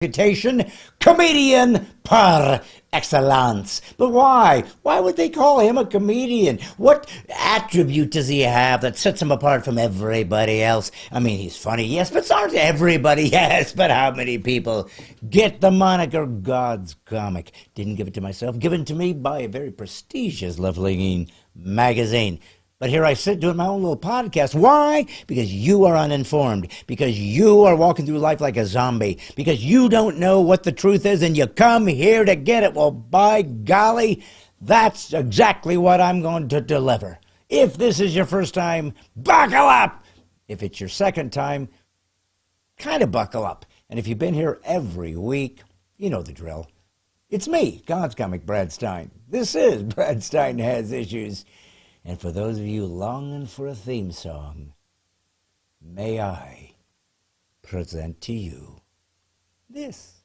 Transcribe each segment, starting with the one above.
reputation, comedian par excellence. But why? Why would they call him a comedian? What attribute does he have that sets him apart from everybody else? I mean, he's funny, yes, but so is everybody, yes. But how many people get the moniker God's comic? Didn't give it to myself, given to me by a very prestigious left-leaning magazine. But here I sit doing my own little podcast. Why? Because you are uninformed. Because you are walking through life like a zombie. Because you don't know what the truth is and you come here to get it. Well, by golly, that's exactly what I'm going to deliver. If this is your first time, buckle up. If it's your second time, kind of buckle up. And if you've been here every week, you know the drill. It's me, God's comic Brad Stine. This is Brad Stine Has Issues. And for those of you longing for a theme song, may I present to you this.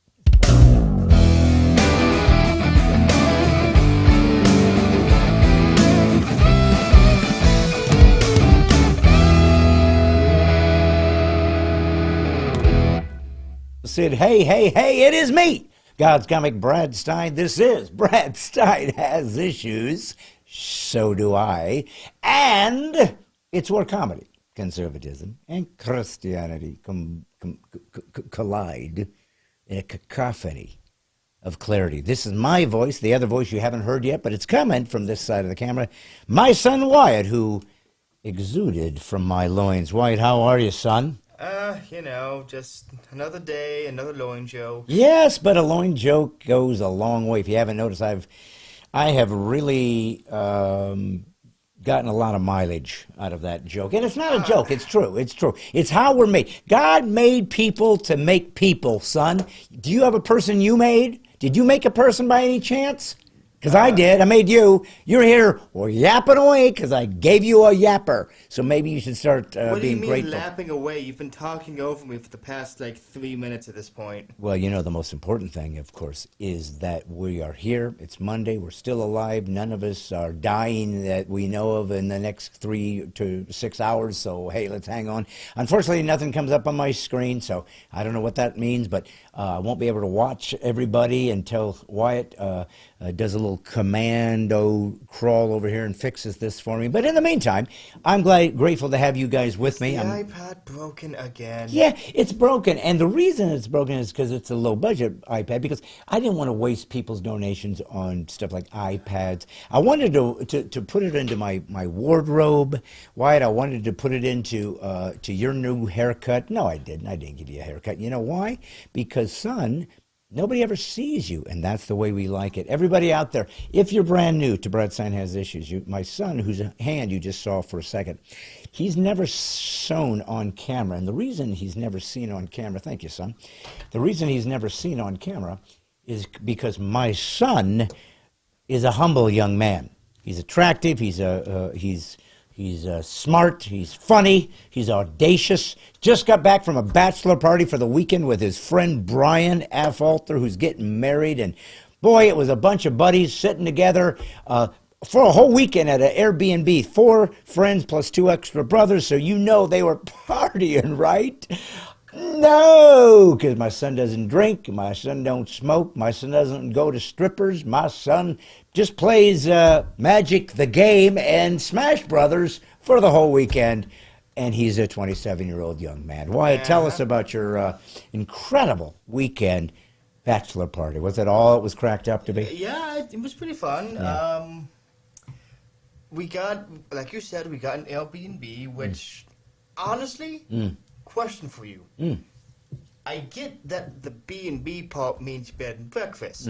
Said, hey, hey, hey, it is me, God's comic Brad Stine. This is Brad Stine Has Issues. So do I. And it's where comedy, conservatism, and Christianity collide in a cacophony of clarity. This is my voice, the other voice you haven't heard yet, but it's coming from this side of the camera. My son Wyatt, who exuded from my loins. Wyatt, how are you, son? Just another day, another loin joke. Yes, but a loin joke goes a long way. If you haven't noticed, I have really gotten a lot of mileage out of that joke. And it's not a joke. It's true. It's true. It's how we're made. God made people to make people, son. Do you have a person you made? Did you make a person by any chance? Because I did. I made you. You're here yapping away because I gave you a yapper. So maybe you should start being grateful. What do you mean lapping away? You've been talking over me for the past, 3 minutes at this point. Well, the most important thing, of course, is that we are here. It's Monday. We're still alive. None of us are dying that we know of in the next 3 to 6 hours. So, hey, let's hang on. Unfortunately, nothing comes up on my screen, so I don't know what that means, but I won't be able to watch everybody until Wyatt does a little commando crawl over here and fixes this for me. But in the meantime, I'm grateful to have you guys with me. The iPad broken again. Yeah, it's broken. And the reason it's broken is because it's a low-budget iPad, because I didn't want to waste people's donations on stuff like iPads. I wanted to put it into my wardrobe. Wyatt, I wanted to put it into to your new haircut. No, I didn't. I didn't give you a haircut. You know why? Because, son, nobody ever sees you, and that's the way we like it. Everybody out there, if you're brand new to Brad Stine Has Issues, my son, whose hand you just saw for a second, he's never shown on camera. And the reason he's never seen on camera, thank you, son. The reason he's never seen on camera is because my son is a humble young man. He's attractive. He's smart, he's funny, he's audacious. Just got back from a bachelor party for the weekend with his friend Brian Affolter, who's getting married. And boy, it was a bunch of buddies sitting together for a whole weekend at an Airbnb. 4 friends plus 2 extra brothers, so they were partying, right? No, because my son doesn't drink, my son don't smoke, my son doesn't go to strippers, my son just plays Magic the Game and Smash Brothers for the whole weekend, and he's a 27-year-old young man. Wyatt, tell us about your incredible weekend bachelor party. Was it all it was cracked up to be? Yeah, it was pretty fun. Yeah. We got, like you said, we got an Airbnb, which, honestly... Question for you. I get that the B&B part means bed and breakfast.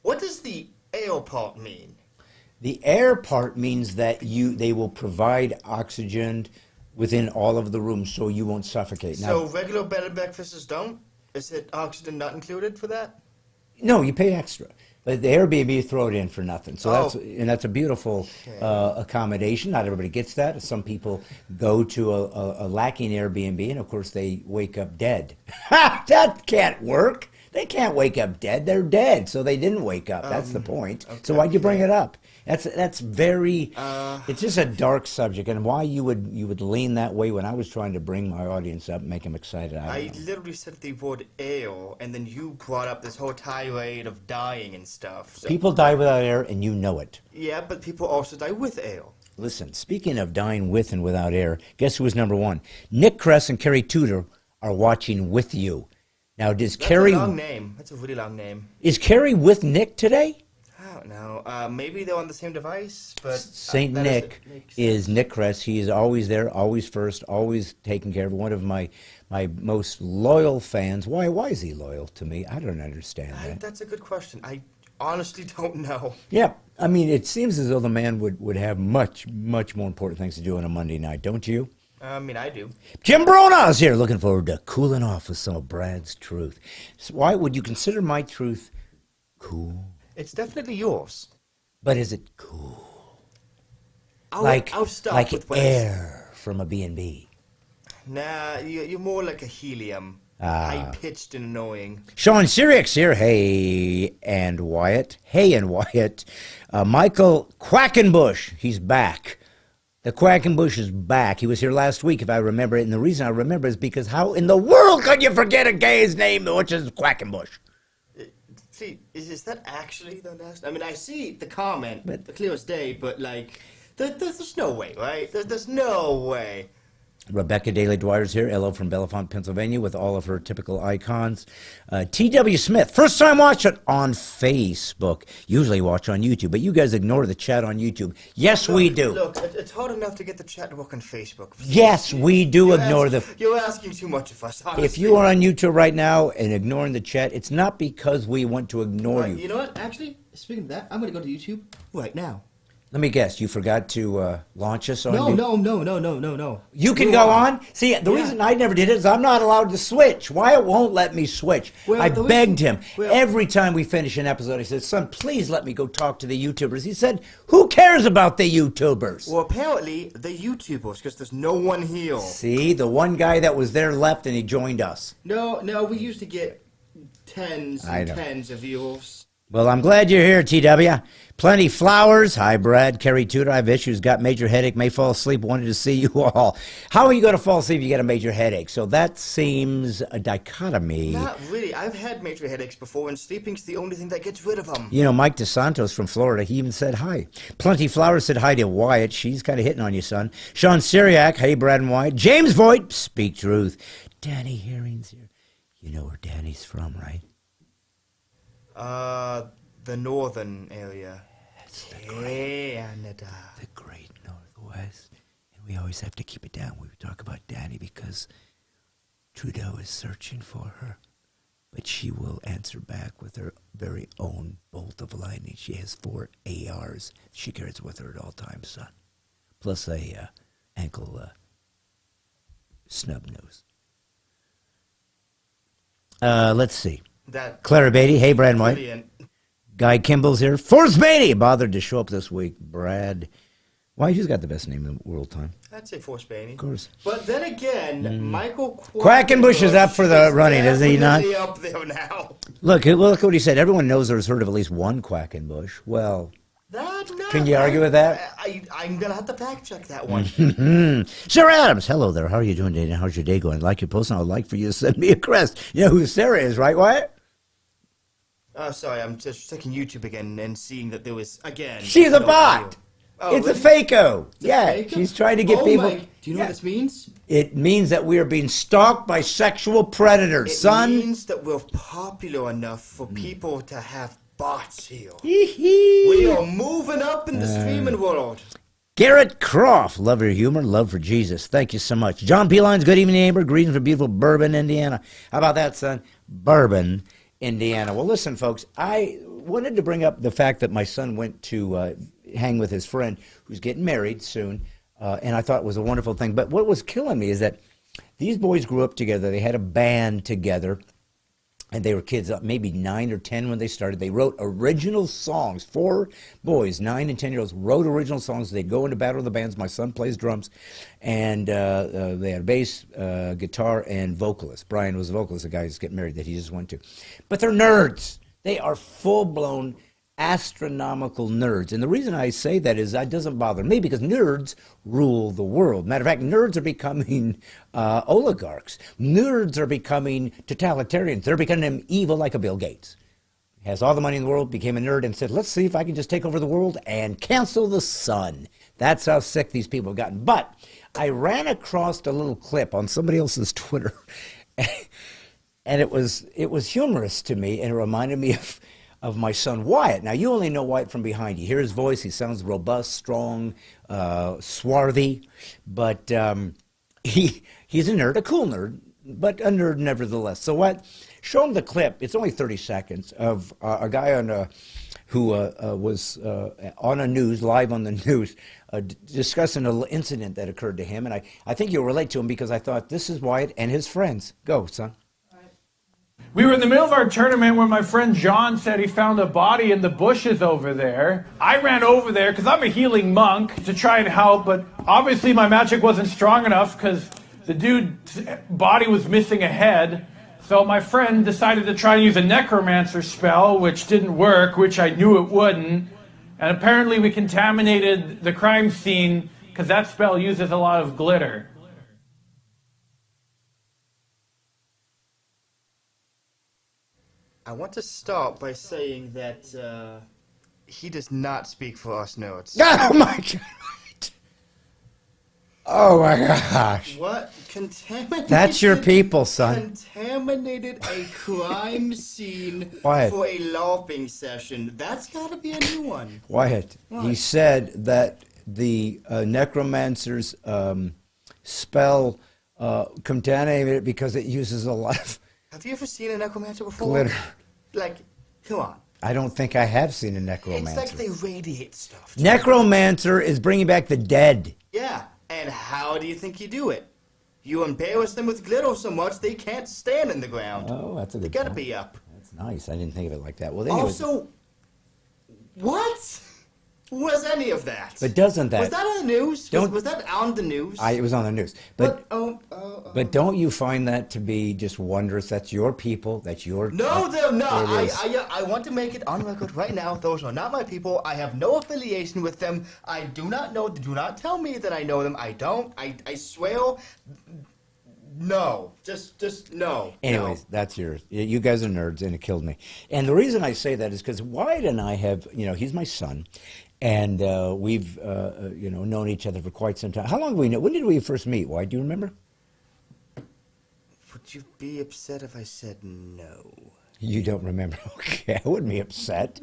What does the air part mean? The air part means that they will provide oxygen within all of the rooms so you won't suffocate. So regular bed and breakfasts don't? Is it oxygen not included for that? No, you pay extra. But the Airbnb, you throw it in for nothing. So that's a beautiful accommodation. Not everybody gets that. Some people go to a lacking Airbnb, and of course they wake up dead. That can't work. They can't wake up dead. They're dead, so they didn't wake up. That's the point. Okay, So why'd you bring yeah. it up? That's very. It's just a dark subject, and why you would lean that way when I was trying to bring my audience up and make them excited. I I don't know. literally said the word ale, and then you brought up this whole tirade of dying and stuff. So, People die without air, and you know it. yeah, but people also die with ale. Listen, speaking of dying with and without air, guess who was number one? Nick Kress and Carrie Tudor are watching with you. Now, That's Carrie a long name. That's a really long name. is Carrie with Nick today? I don't know. Maybe they're on the same device, but Saint that Nick makes is sense. Nick Kress. He is always there, always first, always taking care of one of my most loyal fans. Why is he loyal to me? I don't understand that. That's a good question. I honestly don't know. Yeah, I mean, it seems as though the man would have much more important things to do on a Monday night, don't you? I mean, I do. Jim Bronagh's here, looking forward to cooling off with some of Brad's truth. So why would you consider my truth cool? It's definitely yours. But is it cool? I'll stop like with what I said. air from a B&B. Nah, you're more like a helium. High-pitched and annoying. Sean Syriax here. Hey, and Wyatt. Michael Quackenbush, he's back. The Quackenbush is back. He was here last week, if I remember it. And the reason I remember is because how in the world could you forget a guy's name, which is Quackenbush? See, is that actually the last? I mean, I see the comment, the clear as day, but like, there's no way, right? There's no way. Rebecca Daly Dwyer's here. Hello from Bellefonte, Pennsylvania, with all of her typical icons. T.W. Smith, first time watch it on Facebook. Usually watch on YouTube, but you guys ignore the chat on YouTube. Yes, we do. Look, it's hard enough to get the chat to work on Facebook. Yes, we do ignore the... You're asking too much of us, honestly. If you are on YouTube right now and ignoring the chat, it's not because we want to ignore you. You know what? Actually, speaking of that, I'm going to go to YouTube right now. Let me guess, you forgot to launch us on No, YouTube? no. You can go on? See, the reason I never did it is I'm not allowed to switch. Wyatt won't let me switch. Well, I the begged reason- him. well- Every time we finish an episode, he says, son, please let me go talk to the YouTubers. He said, who cares about the YouTubers? Well, apparently, the YouTubers, because there's no one here. See, the one guy that was there left and he joined us. No, we used to get tens I and know. tens of viewers. Well, I'm glad you're here, TW. Plenty flowers. Hi, Brad. Carrie Tudor. I have issues. Got major headache. May fall asleep. Wanted to see you all. How are you going to fall asleep if you get a major headache? So that seems a dichotomy. Not really. I've had major headaches before, and sleeping's the only thing that gets rid of them. You know, Mike DeSantos from Florida, he even said hi. Plenty Flowers said hi to Wyatt. She's kind of hitting on you, son. Sean Syriac. Hey, Brad and Wyatt. James Voigt. Speak truth. Danny Herring's here. You know where Danny's from, right? The northern area. That's Canada. the great Northwest. And we always have to keep it down when we talk about Danny because Trudeau is searching for her. But she will answer back with her very own bolt of lightning. She has 4 ARs she carries with her at all times, son. Plus a ankle snub nose. Let's see. That Clara Beatty. Hey, Brad and White. brilliant. Guy Kimball's here. Forrest Beatty bothered to show up this week. Brad. Why, who's got the best name in the world, Tom? I'd say Force Bainey. Of course. But then again, Michael Quackenbush is up for the running, is he not? definitely up there now. Look what he said. Everyone knows there's heard of at least one Quackenbush. Well, can you argue with that? I'm going to have to fact check that one. Sarah Adams, hello there. How are you doing today? And how's your day going? Like your post, and I'd like for you to send me a crest. You know who Sarah is, right, Wyatt? Oh, sorry, I'm just checking YouTube again and seeing that there was, again... She's a no bot. video. Oh, It's really? a fako. It's a Yeah, fake? she's trying to get people. Do you know what this means? It means that we are being stalked by sexual predators, It son. means that we're popular enough for people to have bots here. Hee-hee. We are moving up in the streaming world. Garrett Croft, love your humor, love for Jesus. Thank you so much. John P. Lyons, good evening, neighbor. Greetings from beautiful Bourbon, Indiana. How about that, son? Bourbon, Indiana. Well, listen, folks, I wanted to bring up the fact that my son went to hang with his friend who's getting married soon, and I thought it was a wonderful thing. But what was killing me is that these boys grew up together. They had a band together. and they were kids, maybe 9 or 10 when they started. They wrote original songs. 4 boys, 9 and 10-year-olds, wrote original songs. They'd go into battle of the bands. My son plays drums, and they had a bass, guitar, and vocalist. Brian was a vocalist, the guy who's getting married that he just went to. But they're nerds. They are full-blown astronomical nerds. And the reason I say that is that doesn't bother me, because nerds rule the world. Matter of fact, nerds are becoming oligarchs. Nerds are becoming totalitarians. They're becoming evil like a Bill Gates. Has all the money in the world, became a nerd, and said, let's see if I can just take over the world and cancel the sun. That's how sick these people have gotten. But I ran across a little clip on somebody else's Twitter, and it was humorous to me, and it reminded me of my son Wyatt. Now, you only know Wyatt from behind. You hear his voice. He sounds robust, strong, swarthy. But he's a nerd, a cool nerd, but a nerd nevertheless. So what? Show him the clip. It's only 30 seconds of a guy who was on a news, live on the news, discussing an incident that occurred to him. And I think you'll relate to him, because I thought, this is Wyatt and his friends. Go, son. We were in the middle of our tournament when my friend John said he found a body in the bushes over there. I ran over there because I'm a healing monk to try and help, but obviously my magic wasn't strong enough because the dude's body was missing a head. So my friend decided to try and use a necromancer spell, which didn't work, which I knew it wouldn't. And apparently we contaminated the crime scene because that spell uses a lot of glitter. I want to start by saying that he does not speak for us nerds. Oh, my God. Oh, my gosh. What? Contaminated? That's your people, son. Contaminated a crime scene Wyatt. for a LARPing session. That's got to be a new one. Wyatt, he said that the necromancer's spell contaminated because it uses a lot of Have you ever seen a necromancer before? glitter. Like, come on. I don't think I have seen a necromancer. It's like they radiate stuff. Necromancer is bringing back the dead. Yeah, and how do you think you do it? You embarrass them with glitter so much they can't stand in the ground. Oh, that's a good They gotta point. be up. That's nice. I didn't think of it like that. Well, anyways, Also, what was any of that? but doesn't that? Was that on the news? Don't- Was that on the news? It was on the news. But But don't you find that to be just wondrous? That's your people. That's your. no, they're not. It is. I want to make it on record right now. Those are not my people. I have no affiliation with them. I do not know. Do not tell me that I know them. I don't. I swear. No. Just no. Anyways, no. that's yours. You guys are nerds, and it killed me. And the reason I say that is because Wyatt and I have, he's my son, and we've, known each other for quite some time. How long have we known? When did we first meet? Wyatt, do you remember? Would you be upset if I said no? You don't remember? Okay, I wouldn't be upset.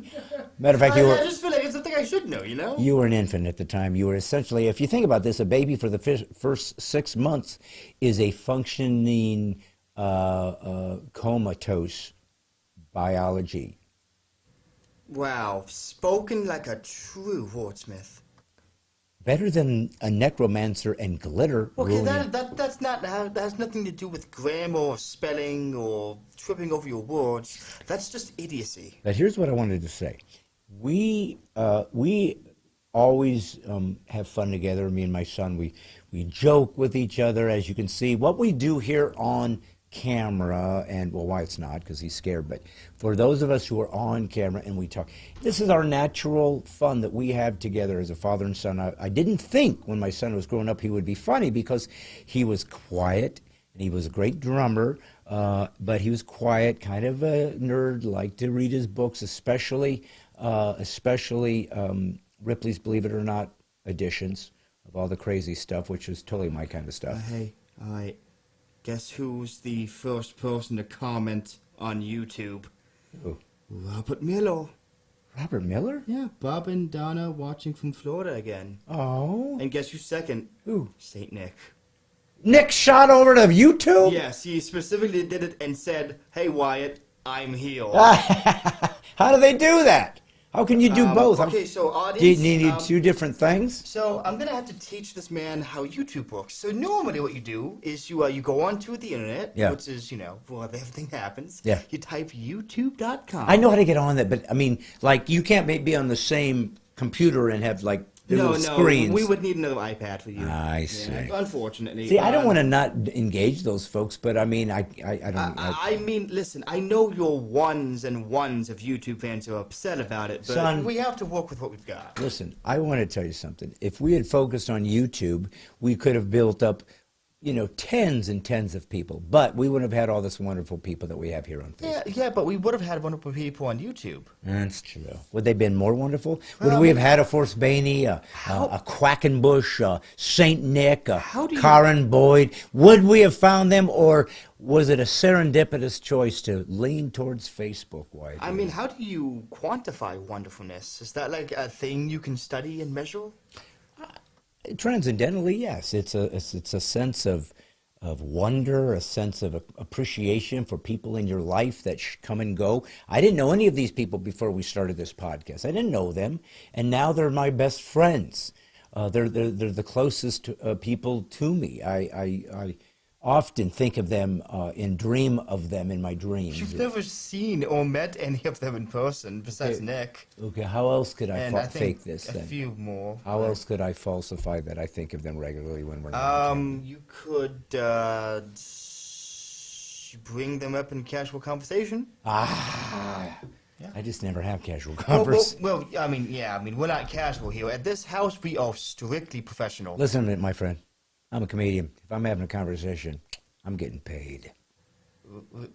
Matter of fact, I just feel like it's something I should know, You were an infant at the time. You were essentially, if you think about this, a baby for the first 6 months is a functioning comatose biology. Wow, spoken like a true wordsmith. Better than a necromancer and glitter. Okay, ruling- that has nothing to do with grammar or spelling or tripping over your words. That's just idiocy. But here's what I wanted to say. We always have fun together, me and my son. We joke with each other, as you can see. What we do here on camera, and well, Wyatt's not because he's scared, but for those of us who are on camera and we talk, this is our natural fun that we have together as a father and son. I didn't think when my son was growing up he would be funny because he was quiet and he was a great drummer, but he was quiet, kind of a nerd, liked to read his books, especially Ripley's Believe It or Not editions of all the crazy stuff, which was totally my kind of stuff. Hey, all right. Guess who's the first person to comment on YouTube? Who? Robert Miller. Robert Miller? Yeah, Bob and Donna watching from Florida again. Oh. And guess who's second? Who? Saint Nick. Nick shot over to YouTube? Yes, he specifically did it and said, "Hey Wyatt, I'm here." How do they do that? How can you do both? Okay, so Do you audience. need two different things? So I'm gonna have to teach this man how YouTube works. So normally, what you do is you go onto the internet, Yeah. which is where everything happens. Yeah. You type YouTube.com. I know how to get on that, but I mean, like, you can't be on the same computer and have like little screens. We would need another iPad for you. I see. Yeah, unfortunately. See, I don't want to not engage those folks, but I mean, I don't. I mean, listen, I know your ones and ones of YouTube fans are upset about it, but Son, we have to work with what we've got. Listen, I want to tell you something. If we had focused on YouTube, we could have built up, tens and tens of people. But we wouldn't have had all this wonderful people that we have here on Facebook. Yeah, but we would have had wonderful people on YouTube. That's true. Would they have been more wonderful? Would we have had a Force Bainey, a Quackenbush, a Saint Nick, a Karen Boyd? Would we have found them, or was it a serendipitous choice to lean towards Facebook? Why? I mean, how do you quantify wonderfulness? Is that like a thing you can study and measure? Transcendentally, yes. It's a sense of wonder, a sense of appreciation for people in your life that come and go. I didn't know any of these people before we started this podcast. I didn't know them, and now they're my best friends. They're the closest people to me. I often think of them and dream of them in my dreams. You've never seen or met any of them in person besides Nick. Okay, how else could I fake this a then? few more. How else could I falsify that I think of them regularly when we're not? You could bring them up in casual conversation. I just never have casual conversation. Well, I mean, we're not casual here. At this house, we are strictly professional. Listen a minute, my friend. I'm a comedian. If I'm having a conversation, I'm getting paid.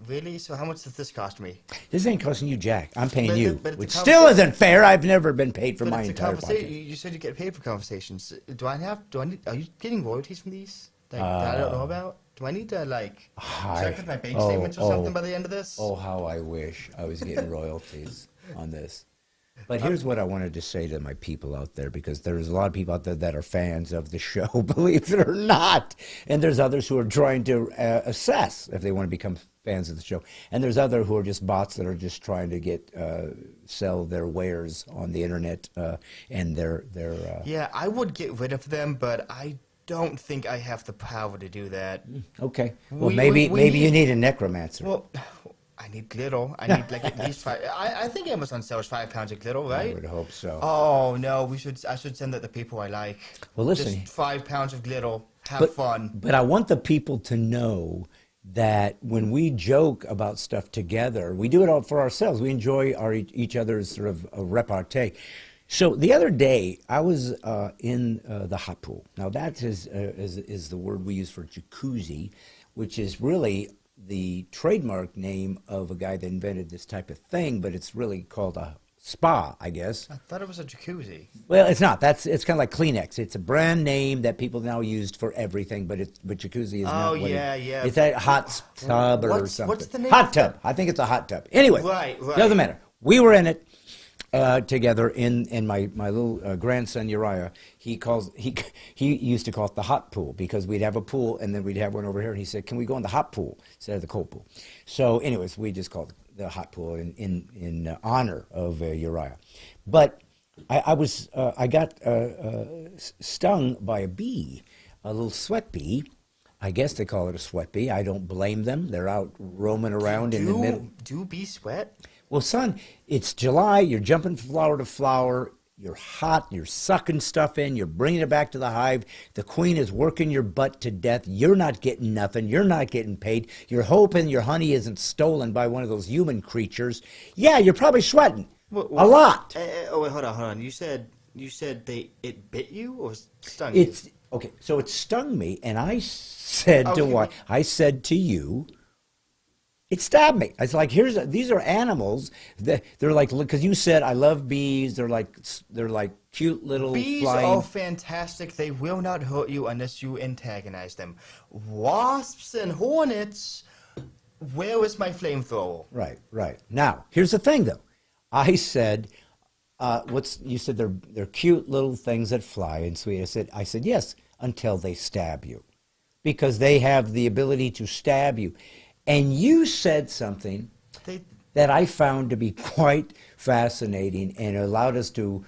Really? So how much does this cost me? This ain't costing you jack. I'm paying you, which a still isn't fair. I've never been paid for my entire podcast. You said you get paid for conversations. Are you getting royalties from these that I don't know about? Do I need to check with my bank statements or something by the end of this? Oh, how I wish I was getting royalties on this. But here's what I wanted to say to my people out there, because there's a lot of people out there that are fans of the show, believe it or not. And there's others who are trying to assess if they want to become fans of the show. And there's other who are just bots that are just trying to get sell their wares on the internet and their Yeah, I would get rid of them, but I don't think I have the power to do that. Okay. Well, maybe you need a necromancer. Well, I need glitter. I need at least 5. I think Amazon sells 5 pounds of glitter, right? I would hope so. Oh no, I should send that to people I like. Well, listen. Just 5 pounds of glitter. Have fun. But I want the people to know that when we joke about stuff together, we do it all for ourselves. We enjoy each other's sort of repartee. So the other day, I was in the hot pool. Now that is the word we use for jacuzzi, which is really the trademark name of a guy that invented this type of thing, but it's really called a spa, I guess. I thought it was a jacuzzi. Well, it's not. It's kind of like Kleenex. It's a brand name that people now used for everything, but jacuzzi is not. Oh, yeah. It's a hot tub or something. What's the name? Hot tub. I think it's a hot tub. Anyway, right. Doesn't matter. We were in it together. In my little grandson Uriah, he used to call it the hot pool, because we'd have a pool and then we'd have one over here, and he said, "Can we go in the hot pool instead of the cold pool?" So, anyways, we just called it the hot pool in honor of Uriah. But I got stung by a bee, a little sweat bee. I guess they call it a sweat bee. I don't blame them. They're out roaming around in the middle. Do bees sweat? Well, son, it's July. You're jumping flower to flower. You're hot. You're sucking stuff in. You're bringing it back to the hive. The queen is working your butt to death. You're not getting nothing. You're not getting paid. You're hoping your honey isn't stolen by one of those human creatures. Yeah, you're probably sweating a lot. Oh, wait, hold on. You said it bit you or stung you? Okay, so it stung me, and I said I said to you, it stabbed me. It's like, these are animals that they're like, because you said I love bees. They're like cute little bees flying. are fantastic. They will not hurt you unless you antagonize them. Wasps and hornets. Where is my flamethrower? Right. Now, here's the thing, though. I said, you said they're cute little things that fly and sweet. I said yes, until they stab you, because they have the ability to stab you. And you said something that I found to be quite fascinating and allowed us to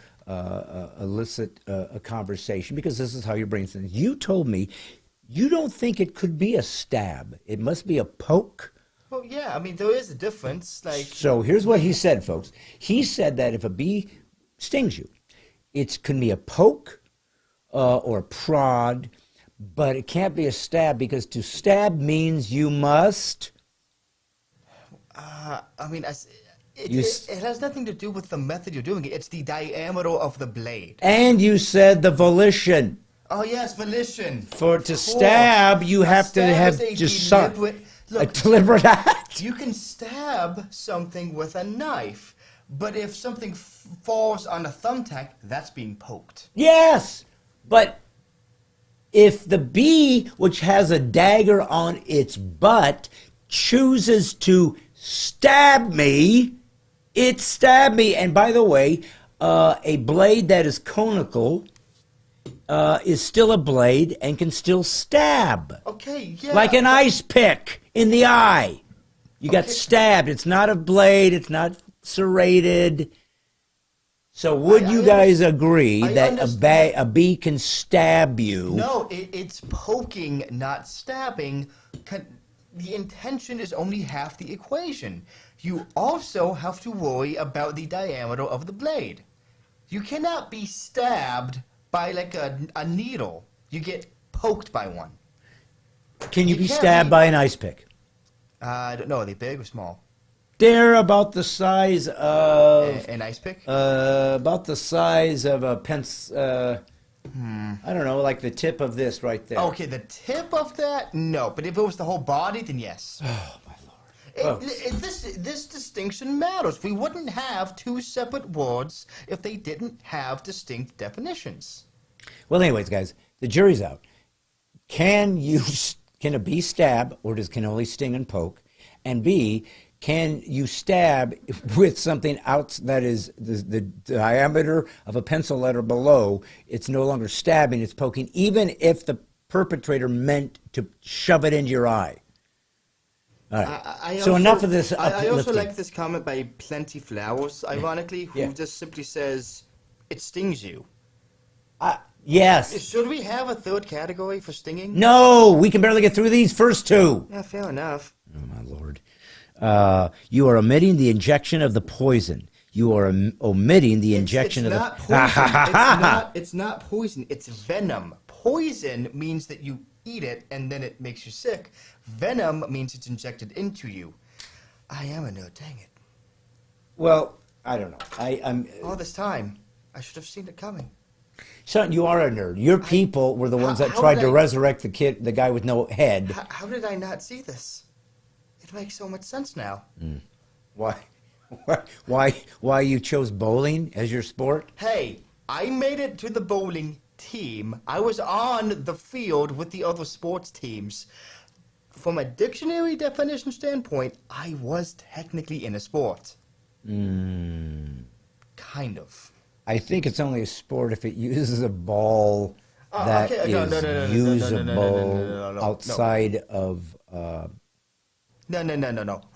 elicit a conversation, because this is how your brain thinks. You told me you don't think it could be a stab. It must be a poke. Well, yeah, I mean, there is a difference. Like, So here's what he said, folks. He said that if a bee stings you, it can be a poke or a prod, but it can't be a stab, because to stab means you must... I mean, it has nothing to do with the method you're doing it. It's the diameter of the blade. And you said the volition. Oh, yes, volition. To stab, you have to have just a deliberate act. You can stab something with a knife, but if something falls on a thumbtack, that's being poked. Yes, but if the bee, which has a dagger on its butt, chooses to stab me, it stabbed me. And by the way, a blade that is conical is still a blade and can still stab. Okay, yeah. Like an ice pick in the eye. You got stabbed. It's not a blade. It's not serrated. So would you guys agree that a bee can stab you? No, it's poking, not stabbing. The intention is only half the equation. You also have to worry about the diameter of the blade. You cannot be stabbed by like a needle. You get poked by one. Can you be stabbed by an ice pick? I don't know. Are they big or small? They're about the size of... An ice pick? About the size of a pencil... I don't know, like the tip of this right there. Okay, the tip of that? No. But if it was the whole body, then yes. Oh, my Lord. This distinction matters. We wouldn't have two separate words if they didn't have distinct definitions. Well, anyways, guys, the jury's out. Can a bee stab, or can only sting and poke? And B, can you stab with something out that is the diameter of a pencil letter below? It's no longer stabbing, it's poking, even if the perpetrator meant to shove it into your eye. All right. So enough of this uplifting. I also like this comment by Plenty Flowers, ironically, who just simply says, it stings you. Yes. Should we have a third category for stinging? No, we can barely get through these first two. Yeah, fair enough. Oh, my Lord. You are omitting the injection of the poison. You are omitting the injection of the... Poison. It's not poison. It's venom. Poison means that you eat it and then it makes you sick. Venom means it's injected into you. I am a nerd, dang it. Well, I don't know. I'm all this time, I should have seen it coming. Son, you are a nerd. Your people were the ones that tried to resurrect the guy with no head. How did I not see this? It makes so much sense now. Why you chose bowling as your sport? Hey, I made it to the bowling team. I was on the field with the other sports teams. From a dictionary definition standpoint, I was technically in a sport. Kind of. I think it's only a sport if it uses a ball that is usable outside of... No.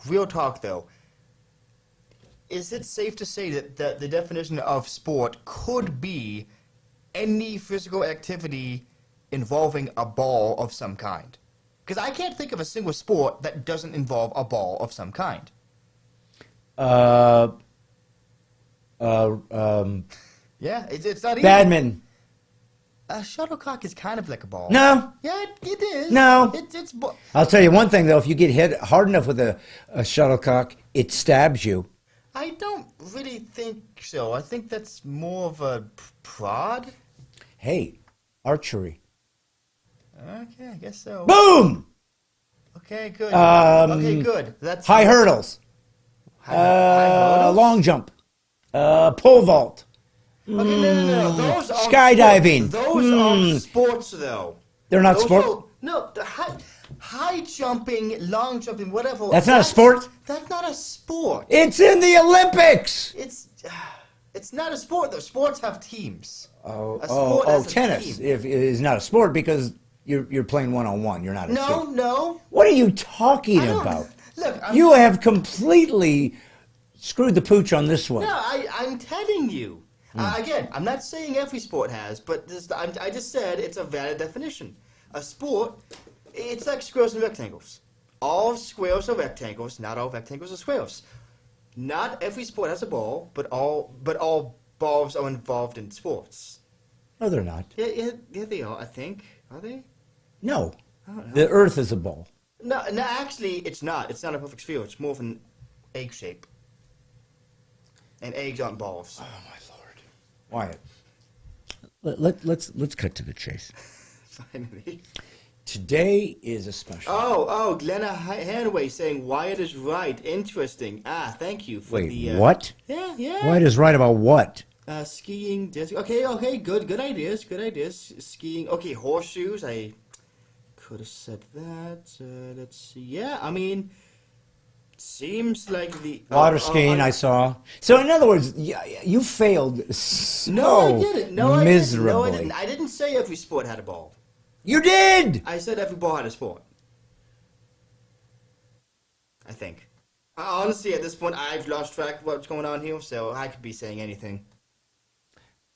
Real talk, though. Is it safe to say that the definition of sport could be any physical activity involving a ball of some kind? Because I can't think of a single sport that doesn't involve a ball of some kind. Yeah, it's not even... Badminton. A shuttlecock is kind of like a ball. No. Yeah, it is. No. It's I'll tell you one thing, though. If you get hit hard enough with a shuttlecock, it stabs you. I don't really think so. I think that's more of a prod. Hey, archery. Okay, I guess so. Boom! Okay, good. Okay, good. That's high hurdles. High hurdles? Long jump. Pole vault. Okay, no. Those are skydiving. Those are sports, though. They're not sports? No, the high jumping, long jumping, whatever. That's not a sport? That's not a sport. It's in the Olympics. It's not a sport, though. Sports have teams. Tennis is not a sport because you're playing one-on-one. You're not a team. No. What are you talking about? Look, you have completely screwed the pooch on this one. No, I'm telling you. Again, I'm not saying every sport has, but I just said it's a valid definition. A sport, it's like squares and rectangles. All squares are rectangles, not all rectangles are squares. Not every sport has a ball, but all balls are involved in sports. No, they're not. Yeah, they are, I think. Are they? No. I don't know. The Earth is a ball. No, actually, it's not. It's not a perfect sphere. It's more of an egg shape. And eggs aren't balls. Oh, my Lord. Wyatt, let's cut to the chase. Finally. Today is a special. Oh, Glenna Hanway saying Wyatt is right. Interesting. Thank you for the... what? Yeah. Wyatt is right about what? Skiing, disc. Okay, good ideas. Skiing. Okay, horseshoes. I could have said that. Let's see. Yeah, I mean, seems like the... Water skiing, I saw. So, in other words, you failed so No, I didn't. miserably. No, I didn't. I didn't say every sport had a ball. You did! I said every ball had a sport. I think. Honestly, at this point, I've lost track of what's going on here, so I could be saying anything.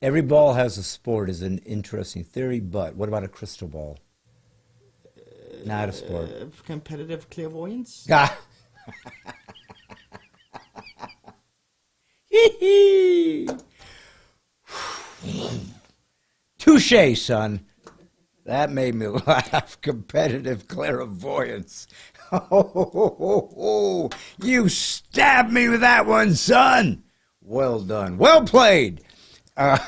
Every ball has a sport is an interesting theory, but what about a crystal ball? Not a sport. Competitive clairvoyance? Ah. Touche, son. That made me laugh. Competitive clairvoyance. Oh, you stabbed me with that one, son. Well done. Well played. I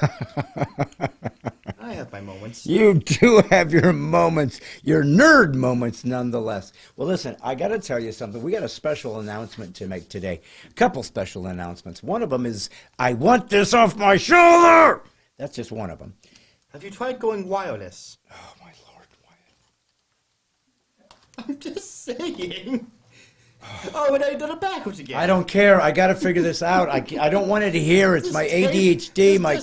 have my moments. You do have your moments, your nerd moments nonetheless. Well, listen, I got to tell you something. We got a special announcement to make today. A couple special announcements. One of them is, I want this off my shoulder. That's just one of them. Have you tried going wireless? Oh, my Lord, Wyatt. I'm just saying. Oh, and I did it backwards again. I don't care. I got to figure this out. I don't want it to hear. It's my ADHD, my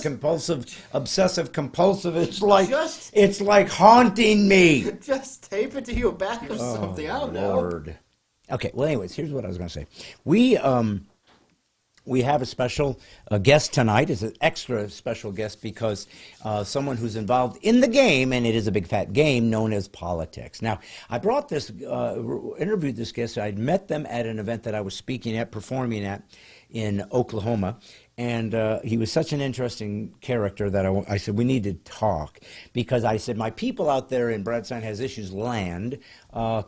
obsessive compulsive. It's like haunting me. Just tape it to your back or something. I don't know. Lord. Okay. Well, anyways, here's what I was going to say. We have a special guest tonight. It's an extra special guest because someone who's involved in the game, and it is a big fat game known as politics. Now, I brought this, interviewed this guest. I'd met them at an event that I was speaking at, performing at in Oklahoma. And he was such an interesting character that I said, we need to talk. Because I said, my people out there in Stine Has Issues land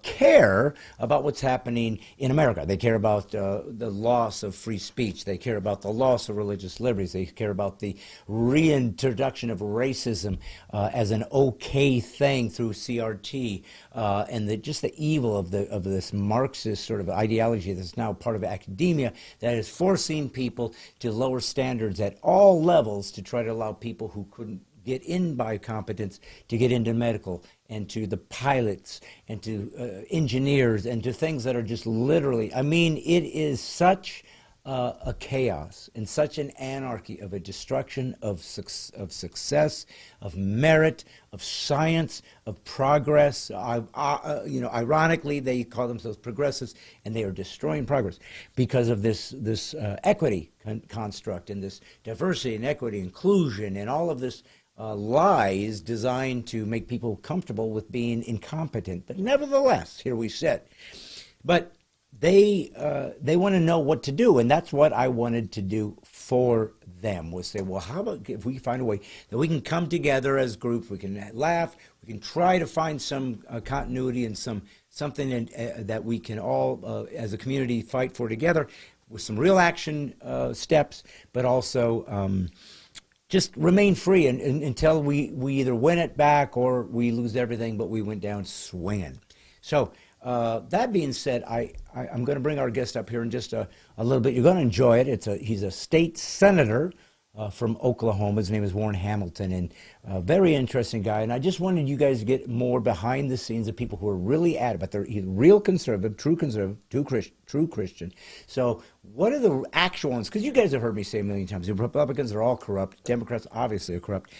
care about what's happening in America. They care about the loss of free speech. They care about the loss of religious liberties. They care about the reintroduction of racism as an okay thing through CRT. And just the evil of this Marxist sort of ideology that's now part of academia that is forcing people to lower standards at all levels to try to allow people who couldn't get in by competence to get into medical, and to the pilots, and to engineers, and to things that are just literally, I mean, it is such a chaos and such an anarchy of a destruction of success, of merit, of science, of progress. Ironically, they call themselves progressives, and they are destroying progress because of this equity construct, and this diversity and equity, inclusion, and all of this lies designed to make people comfortable with being incompetent. But nevertheless, here we sit. But they want to know what to do, and that's what I wanted to do for them, was say, well, how about if we find a way that we can come together as groups, we can laugh, we can try to find some continuity and something that we can all, as a community, fight for together with some real action steps, but also just remain free until we either win it back or we lose everything, but we went down swinging. So that being said, I'm going to bring our guest up here in just a little bit. You're going to enjoy it. He's a state senator from Oklahoma. His name is Warren Hamilton, and a very interesting guy. And I just wanted you guys to get more behind the scenes of people who are really at it, but he's real conservative, true Christian. So what are the actual ones? Because you guys have heard me say a million times, the Republicans are all corrupt. Democrats obviously are corrupt.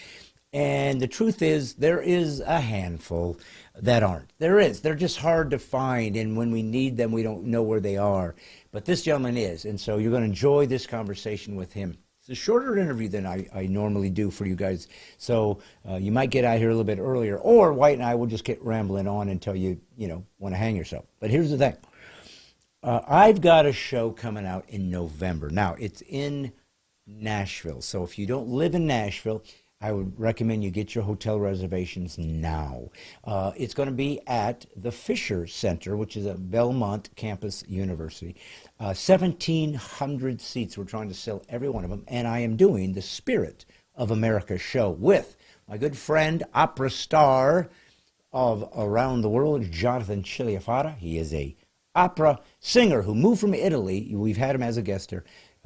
And the truth is, there is a handful that aren't. There is. They're just hard to find, and when we need them, we don't know where they are. But this gentleman is, and so you're going to enjoy this conversation with him. It's a shorter interview than I normally do for you guys, so you might get out here a little bit earlier, or White and I will just get rambling on until you want to hang yourself. But here's the thing. I've got a show coming out in November. Now, it's in Nashville, so if you don't live in Nashville, I would recommend you get your hotel reservations now. It's going to be at the Fisher Center, which is at Belmont Campus University. 1,700 seats. We're trying to sell every one of them. And I am doing the Spirit of America show with my good friend, opera star of around the world, Jonathan Chiliafata. He is a opera singer who moved from Italy. We've had him as a guest here.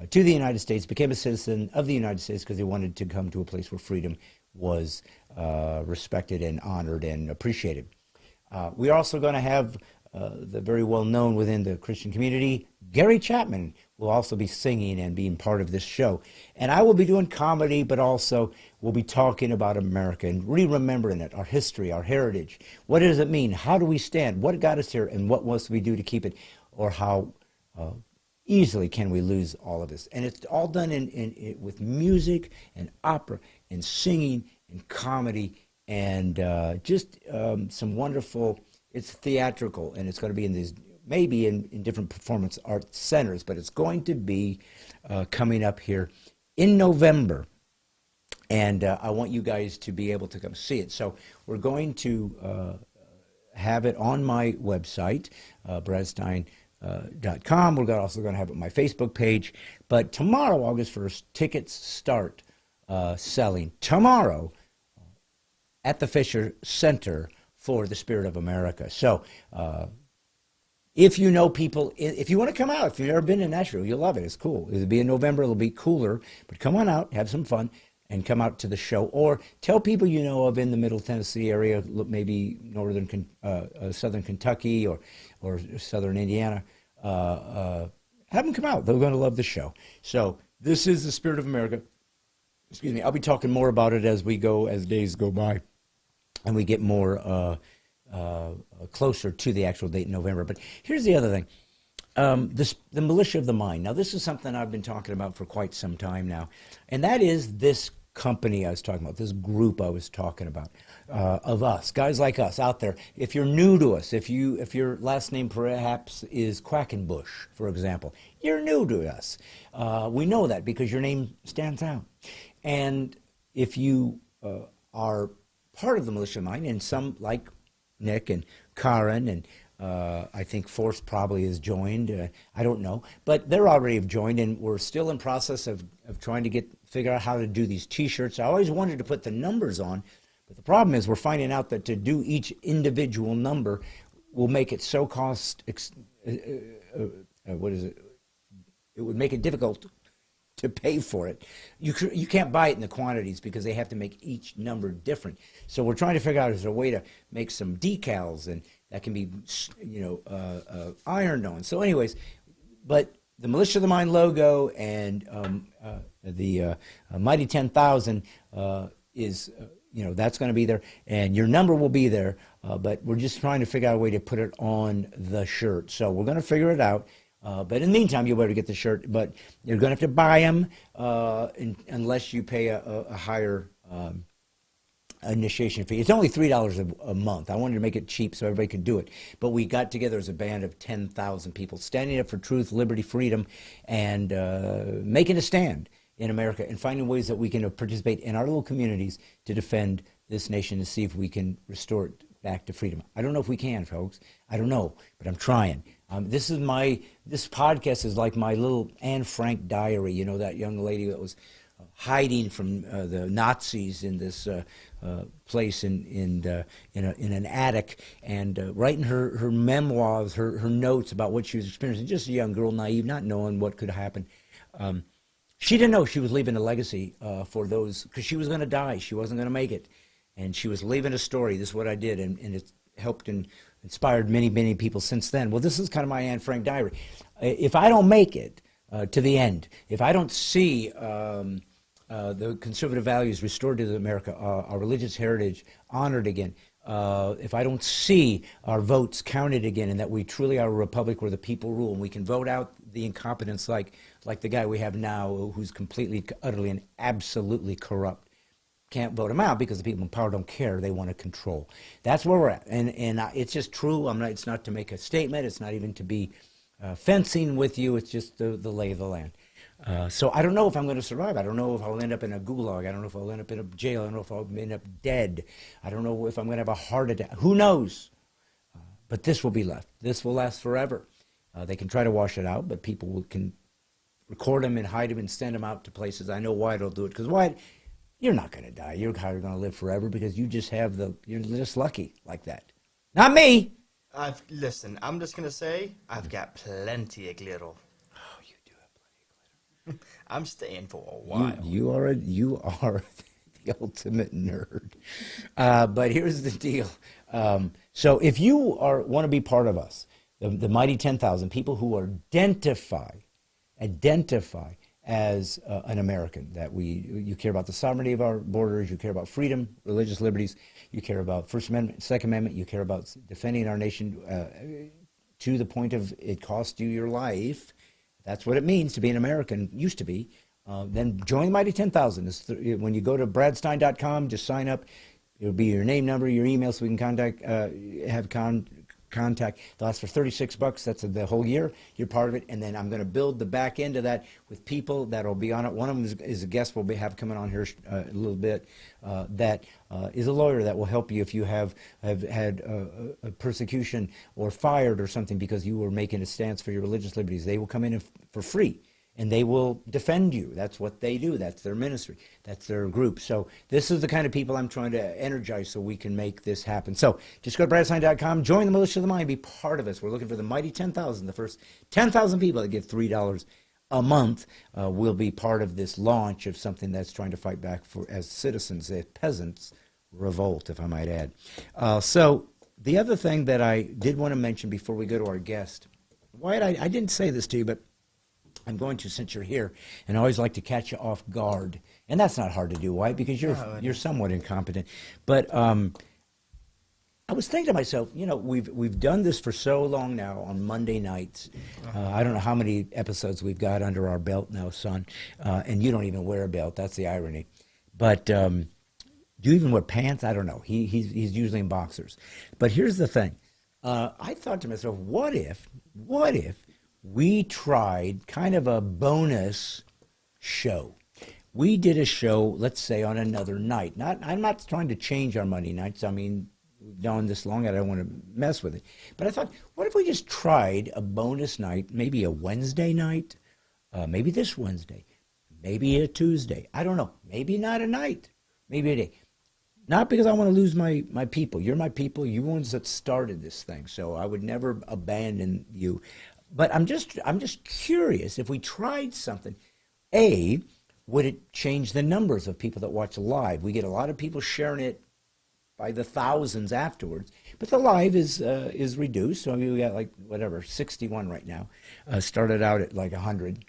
To the United States, became a citizen of the United States because he wanted to come to a place where freedom was respected and honored and appreciated. We're also going to have the very well-known within the Christian community, Gary Chapman, will also be singing and being part of this show. And I will be doing comedy, but also we'll be talking about America and remembering it, our history, our heritage. What does it mean? How do we stand? What got us here? And what must we do to keep it? Or how easily can we lose all of this? And it's all done with music and opera and singing and comedy and just some wonderful, it's theatrical, and it's going to be in these, maybe in different performance art centers, but it's going to be coming up here in November. And I want you guys to be able to come see it. So we're going to have it on my website, bradstine.com. We're also going to have it on my Facebook page. But tomorrow, August 1st, tickets start selling tomorrow at the Fisher Center for the Spirit of America. So if you know people, if you want to come out, if you've never been to Nashville, you'll love it. It's cool. It'll be in November. It'll be cooler. But come on out, have some fun, and come out to the show. Or tell people you know of in the Middle Tennessee area, maybe southern Kentucky or southern Indiana. Have them come out. They're going to love the show. So this is the Spirit of America. Excuse me. I'll be talking more about it as days go by, and we get more closer to the actual date in November. But here's the other thing. The militia of the mind. Now, this is something I've been talking about for quite some time now, and that is this company I was talking about, this group I was talking about, of us, guys like us out there. If you're new to us, if your last name perhaps is Quackenbush, for example, you're new to us. We know that because your name stands out. And if you are part of the militia of mine, and some like Nick and Karen and I think Force probably has joined. I don't know. But they're already have joined, and we're still in process of trying to figure out how to do these T-shirts. I always wanted to put the numbers on, but the problem is we're finding out that to do each individual number will make it so what is it? It would make it difficult to pay for it. You can't buy it in the quantities because they have to make each number different. So we're trying to figure out is there a way to make some decals and that can be, ironed on. So anyways, but the Militia of the Mind logo and the Mighty 10,000 is, that's going to be there. And your number will be there, but we're just trying to figure out a way to put it on the shirt. So we're going to figure it out. But in the meantime, you'll be able to get the shirt. But you're going to have to buy them unless you pay a higher initiation fee. It's only $3 a month. I wanted to make it cheap so everybody could do it. But we got together as a band of 10,000 people standing up for truth, liberty, freedom, and making a stand in America and finding ways that we can participate in our little communities to defend this nation and see if we can restore it back to freedom. I don't know if we can, folks. I don't know, but I'm trying. This podcast is like my little Anne Frank diary. You know, that young lady that was hiding from the Nazis in this place in an attic and writing her memoirs, her notes about what she was experiencing. Just a young girl, naive, not knowing what could happen. She didn't know she was leaving a legacy for those, because she was going to die. She wasn't going to make it. And she was leaving a story. This is what I did, and it helped and inspired many, many people since then. Well, this is kind of my Anne Frank diary. If I don't make it to the end, if I don't see the conservative values restored to America, our religious heritage honored again, if I don't see our votes counted again, and that we truly are a republic where the people rule, and we can vote out the incompetence like the guy we have now, who's completely, utterly, and absolutely corrupt. Can't vote him out because the people in power don't care. They want to control. That's where we're at, and it's just true. It's not to make a statement. It's not even to be fencing with you. It's just the lay of the land. So I don't know if I'm going to survive. I don't know if I'll end up in a gulag. I don't know if I'll end up in a jail. I don't know if I'll end up dead. I don't know if I'm going to have a heart attack. Who knows? But this will be left. This will last forever. They can try to wash it out, but people can record them and hide them and send them out to places. I know Wyatt will do it, because Wyatt, you're not going to die. You're going to live forever because you just have you're just lucky like that. Not me. Listen, I'm just going to say I've got plenty of glitter. I'm staying for a while. You are the ultimate nerd. But here's the deal. So if you want to be part of us, the mighty 10,000 people who identify as an American, that you care about the sovereignty of our borders, you care about freedom, religious liberties, you care about First Amendment, Second Amendment, you care about defending our nation to the point of it cost you your life. That's what it means to be an American, used to be. Then join the mighty 10,000. When you go to bradstine.com, just sign up. It'll be your name, number, your email, so we can have contact. They'll ask for $36. That's the whole year. You're part of it. And then I'm going to build the back end of that with people that will be on it. One of them is a guest we'll have coming on here a little bit, that is a lawyer that will help you if you have had a persecution or fired or something because you were making a stance for your religious liberties. They will come in for free, and they will defend you. That's what they do. That's their ministry. That's their group. So this is the kind of people I'm trying to energize so we can make this happen. So just go to bradstine.com, join the Militia of the Mind, be part of us. We're looking for the mighty 10,000, the first 10,000 people that give $3 a month will be part of this launch of something that's trying to fight back for, as citizens, as peasants, revolt, if I might add. So the other thing that I did want to mention before we go to our guest, Wyatt, I didn't say this to you, but I'm going to, since you're here, and I always like to catch you off guard. And that's not hard to do, Wyatt, because you're somewhat incompetent. But I was thinking to myself, we've done this for so long now on Monday nights. I don't know how many episodes we've got under our belt now, son. And you don't even wear a belt. That's the irony. But do you even wear pants? I don't know. He's usually in boxers. But here's the thing. I thought to myself, what if we tried kind of a bonus show? We did a show, let's say, on another night. I'm not trying to change our Monday nights. I mean, we've done this long, I don't want to mess with it. But I thought, what if we just tried a bonus night, maybe a Wednesday night, maybe this Wednesday, maybe a Tuesday. I don't know. Maybe not a night, maybe a day. Not because I want to lose my people. You're my people. You're the ones that started this thing. So I would never abandon you. But I'm just curious, if we tried something, would it change the numbers of people that watch live? We get a lot of people sharing it by the thousands afterwards, but the live is reduced. So we got 61 right now. Started out at 100,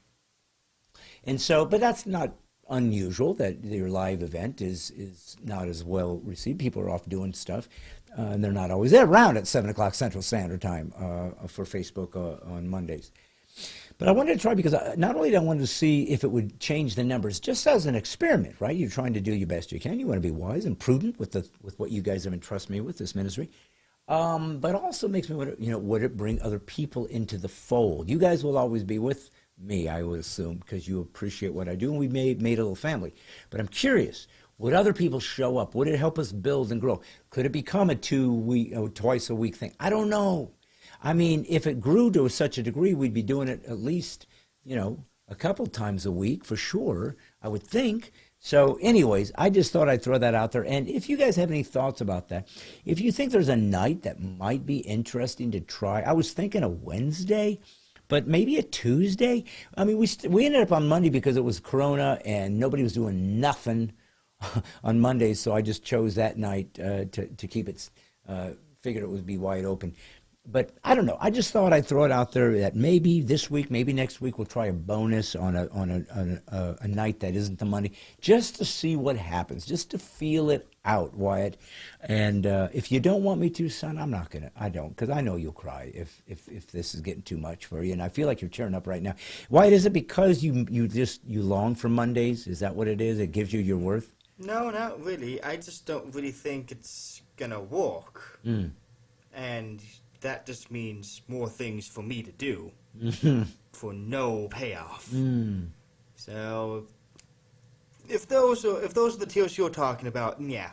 and so, but that's not unusual that your live event is not as well received. People are off doing stuff, and they're not always there around at 7 o'clock Central Standard Time for Facebook on Mondays. But I wanted to try because not only did I want to see if it would change the numbers, just as an experiment, right? You're trying to do your best you can. You want to be wise and prudent with what you guys have entrusted me with, this ministry. But also makes me wonder, would it bring other people into the fold? You guys will always be with me, I would assume, because you appreciate what I do, and we made a little family. But I'm curious, would other people show up? Would it help us build and grow? Could it become a twice a week thing? I don't know. I mean, if it grew to such a degree, we'd be doing it at least, a couple times a week for sure, I would think. So anyways, I just thought I'd throw that out there. And if you guys have any thoughts about that, if you think there's a night that might be interesting to try, I was thinking a Wednesday, but maybe a Tuesday. I mean, we ended up on Monday because it was Corona and nobody was doing nothing on Mondays, so I just chose that night to keep it, figured it would be wide open. But I don't know. I just thought I'd throw it out there that maybe this week, maybe next week, we'll try a bonus on a night that isn't the Monday, just to see what happens, just to feel it out, Wyatt. And if you don't want me to, son, I'm not gonna. I don't, because I know you'll cry if this is getting too much for you. And I feel like you're tearing up right now. Wyatt, is it because you long for Mondays? Is that what it is? It gives you your worth? No, not really. I just don't really think it's gonna work. And that just means more things for me to do for no payoff. So if those are the tears you're talking about, yeah.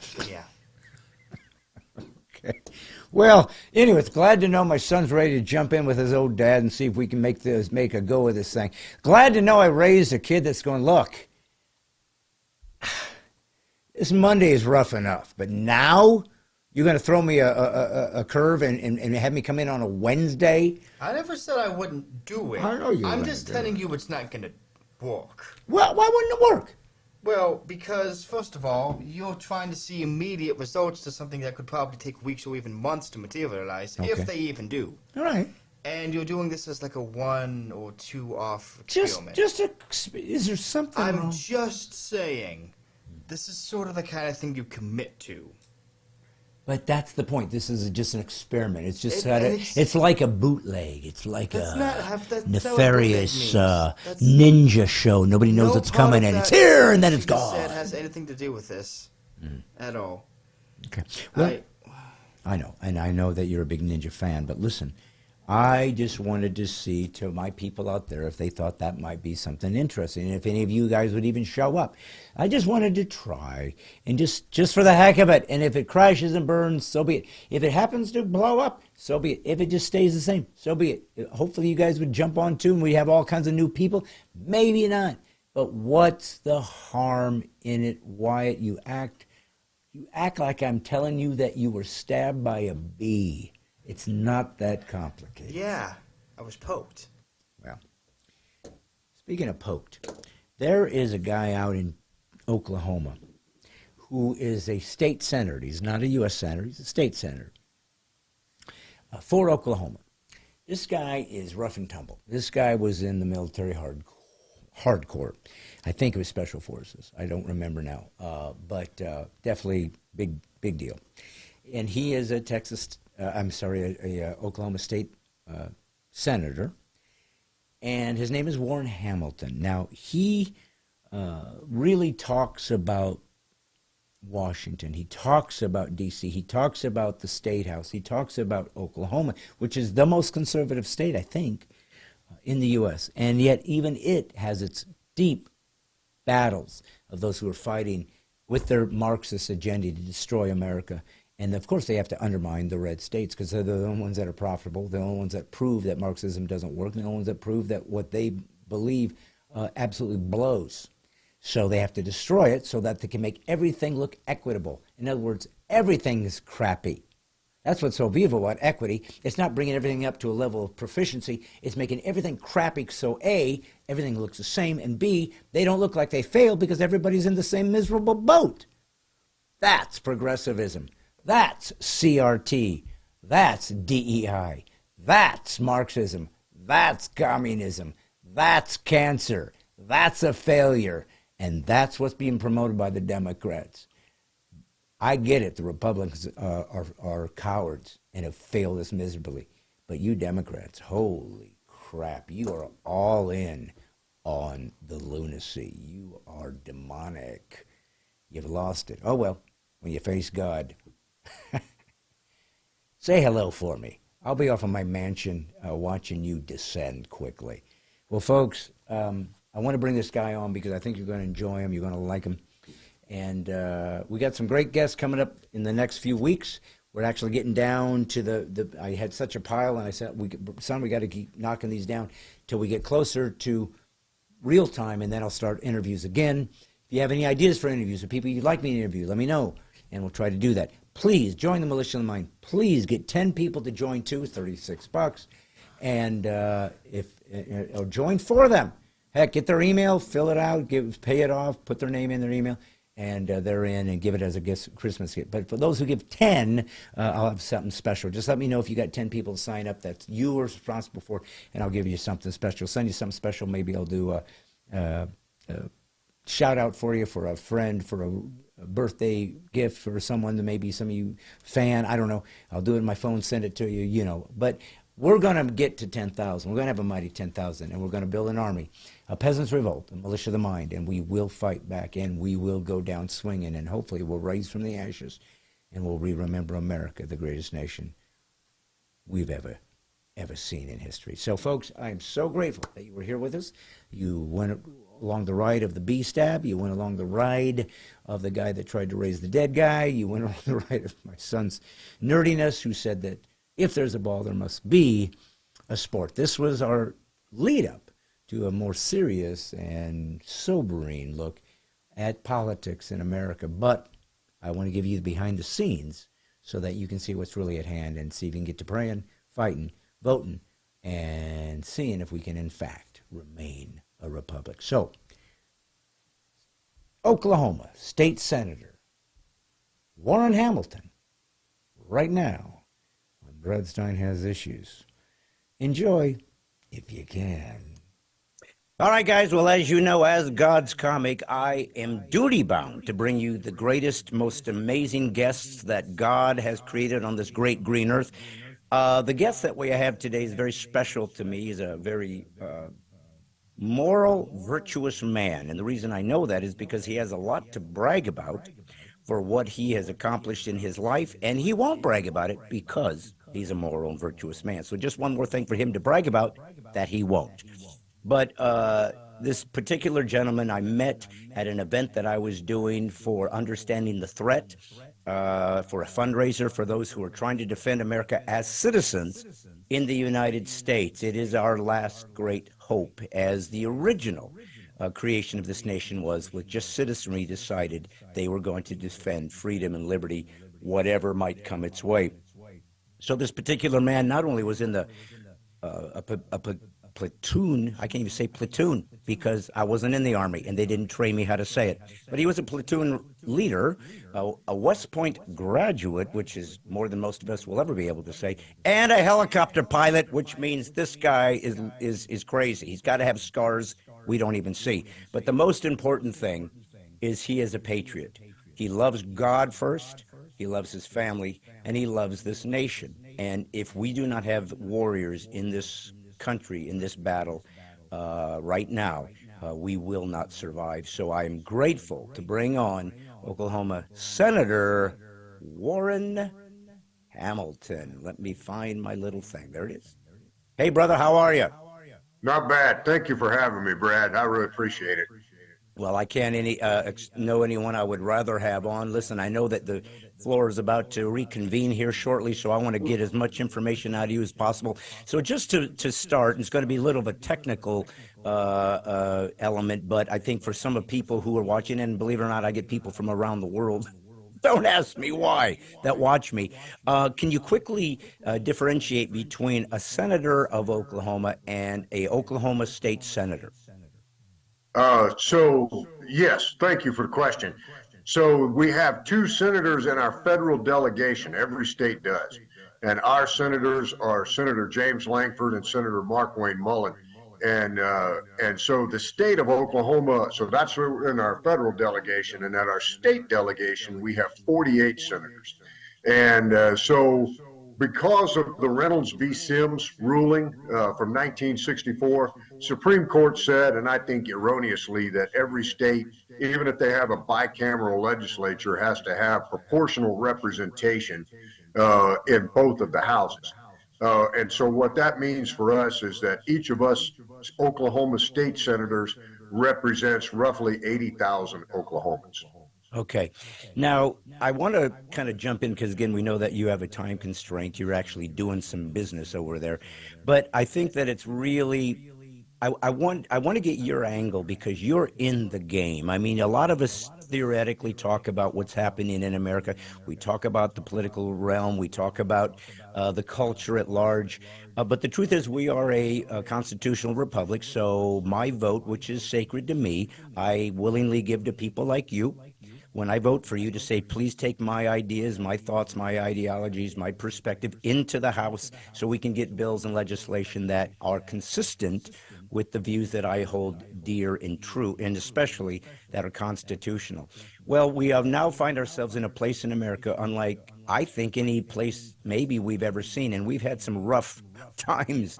Okay. Well, anyways, glad to know my son's ready to jump in with his old dad and see if we can make a go of this thing. Glad to know I raised a kid that's going, look, this Monday is rough enough, but now you're going to throw me a curve and have me come in on a Wednesday? I never said I wouldn't do it. I know you I'm wouldn't just do telling you it's not going to work. Well, why wouldn't it work? Well, because, first of all, you're trying to see immediate results to something that could probably take weeks or even months to materialize, if they even do. All right. And you're doing this as like a 1 or 2 off experiment. Is there something wrong? I'm just saying, this is sort of the kind of thing you commit to. But that's the point. This is just an experiment. It's just it's like a bootleg. It's like nefarious ninja show. Nobody knows what's coming, and it's here, and then it's gone. It has anything to do with this at all. Okay. Well, I know, and I know that you're a big ninja fan. But listen, I just wanted to see to my people out there if they thought that might be something interesting, and if any of you guys would even show up. I just wanted to try, and just for the heck of it. And if it crashes and burns, so be it. If it happens to blow up, so be it. If it just stays the same, so be it. Hopefully you guys would jump on too, and we have all kinds of new people. Maybe not. But what's the harm in it, Wyatt? You act like I'm telling you that you were stabbed by a bee. It's not that complicated. Yeah, I was poked. Well, speaking of poked, there is a guy out in Oklahoma who is a state senator. He's not a U.S. senator. He's a state senator for Oklahoma. This guy is rough and tumble. This guy was in the military hardcore. I think it was Special Forces. I don't remember now, but definitely big deal. And he is a Oklahoma State senator, and his name is Warren Hamilton. Now, he really talks about Washington. He talks about D.C. He talks about the State House. He talks about Oklahoma, which is the most conservative state, I think, in the U.S. And yet even it has its deep battles of those who are fighting with their Marxist agenda to destroy America. And, of course, they have to undermine the red states because they're the only ones that are profitable. They're the only ones that prove that Marxism doesn't work. They're the only ones that prove that what they believe absolutely blows. So they have to destroy it so that they can make everything look equitable. In other words, everything is crappy. That's what's so beautiful about equity. It's not bringing everything up to a level of proficiency. It's making everything crappy so A, everything looks the same, and B, they don't look like they failed because everybody's in the same miserable boat. That's progressivism. That's CRT. That's DEI. That's Marxism. That's communism. That's cancer. That's a failure. And that's what's being promoted by the Democrats. I get it. The Republicans are cowards and have failed us miserably. But you Democrats, holy crap, you are all in on the lunacy. You are demonic. You've lost it. Oh, well, when you face God. Say hello for me. I'll be off in my mansion watching you descend quickly. Well, folks, I want to bring this guy on because I think you're going to enjoy him. You're going to like him. And we got some great guests coming up in the next few weeks. We're actually getting down to I had such a pile, and I said, we got to keep knocking these down till we get closer to real time, and then I'll start interviews again. If you have any ideas for interviews or people you'd like me to interview, let me know, and we'll try to do that. Please join the Militia of the Mind. Please get 10 people to join too, $36, and or join for them. Heck, get their email, fill it out, pay it off, put their name in their email, and they're in and give it as a gift, Christmas gift. But for those who give 10, I'll have something special. Just let me know if you got 10 people to sign up that you are responsible for, and I'll give you something special. Send you something special. Maybe I'll do a shout out for you, for a friend, for a birthday gift for someone that maybe some of you fan. I don't know. I'll do it on my phone, send it to you, you know. But we're going to get to 10,000. We're going to have a mighty 10,000, and we're going to build an army, a peasants' revolt, a militia of the mind, and we will fight back, and we will go down swinging, and hopefully we'll rise from the ashes, and we'll remember America, the greatest nation we've ever seen in history. So, folks, I am so grateful that you were here with us. You went along the ride of the bee stab. You went along the ride of the guy that tried to raise the dead guy. You went along the ride of my son's nerdiness, who said that if there's a ball, there must be a sport. This was our lead up to a more serious and sobering look at politics in America. But I want to give you the behind the scenes so that you can see what's really at hand and see if you can get to praying, fighting, voting, and seeing if we can, in fact, remain a republic. So, Oklahoma State Senator Warren Hamilton, right now, on Stine Has Issues. Enjoy, if you can. All right, guys. Well, as you know, as God's comic, I am duty-bound to bring you the greatest, most amazing guests that God has created on this great green earth. The guest that we have today is very special to me. He's a very moral, virtuous man. And the reason I know that is because he has a lot to brag about for what he has accomplished in his life, and he won't brag about it because he's a moral and virtuous man. So just one more thing for him to brag about that he won't. But this particular gentleman I met at an event that I was doing for Understanding the Threat, for a fundraiser for those who are trying to defend America as citizens in the United States. It is our last great hope, as the original creation of this nation was, with just citizenry decided they were going to defend freedom and liberty, whatever might come its way. So this particular man not only was in the platoon, I can't even say platoon because I wasn't in the Army and they didn't train me how to say it, but he was a platoon leader, a West Point graduate, which is more than most of us will ever be able to say, and a helicopter pilot, which means this guy is crazy. He's got to have scars we don't even see. But the most important thing is he is a patriot. He loves God first, he loves his family, and he loves this nation. And if we do not have warriors in this country, in this battle right now, we will not survive. So I am grateful to bring on Oklahoma Senator Warren Hamilton. Let me find my little thing. There it is. Hey, brother, how are you? Not bad. Thank you for having me, Brad. I really appreciate it. Well, I can't know anyone I would rather have on. Listen, I know that the floor is about to reconvene here shortly, so I want to get as much information out of you as possible. So just to start, it's going to be a little of a technical element, but I think for some of people who are watching, and believe it or not, I get people from around the world, don't ask me why, that watch me. Can you quickly differentiate between a senator of Oklahoma and a Oklahoma State Senator? So, yes, thank you for the question. So we have two senators in our federal delegation. Every state does. And our senators are Senator James Lankford and Senator Mark Wayne Mullen. And so the state of Oklahoma, so that's in our federal delegation. And at our state delegation, we have 48 senators. And so because of the Reynolds v. Sims ruling from 1964, Supreme Court said, and I think erroneously, that every state, even if they have a bicameral legislature, has to have proportional representation in both of the houses. And so what that means for us is that each of us Oklahoma state senators represents roughly 80,000 Oklahomans. Okay. Now, I want to kind of jump in because, again, we know that you have a time constraint. You're actually doing some business over there. But I think that it's really, I want to get your angle because you're in the game. I mean, a lot of us theoretically talk about what's happening in America. We talk about the political realm. We talk about the culture at large. But the truth is we are a constitutional republic. So my vote, which is sacred to me, I willingly give to people like you. when I vote for you to say, please take my ideas, my thoughts, my ideologies, my perspective into the House so we can get bills and legislation that are consistent with the views that I hold dear and true, and especially that are constitutional. Well, we have now find ourselves in a place in America unlike, I think, any place maybe we've ever seen, and we've had some rough times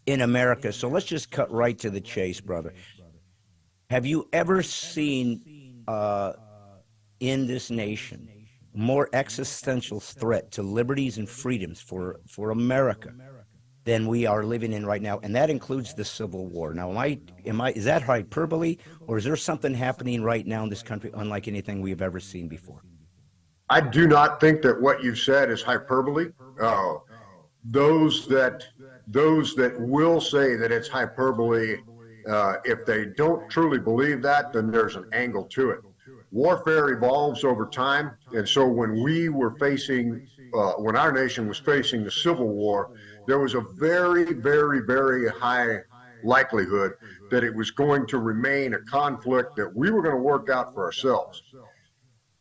in America. So let's just cut right to the chase, brother. Have you ever seen in this nation more existential threat to liberties and freedoms for America than we are living in right now? And that includes the Civil War. Now, is that hyperbole, or is there something happening right now in this country unlike anything we've ever seen before? I do not think that what you've said is hyperbole. Those that will say that it's hyperbole, if they don't truly believe that, then there's an angle to it. Warfare evolves over time, and so when we were facing, when our nation was facing the Civil War, there was a very, very, very high likelihood that it was going to remain a conflict that we were going to work out for ourselves.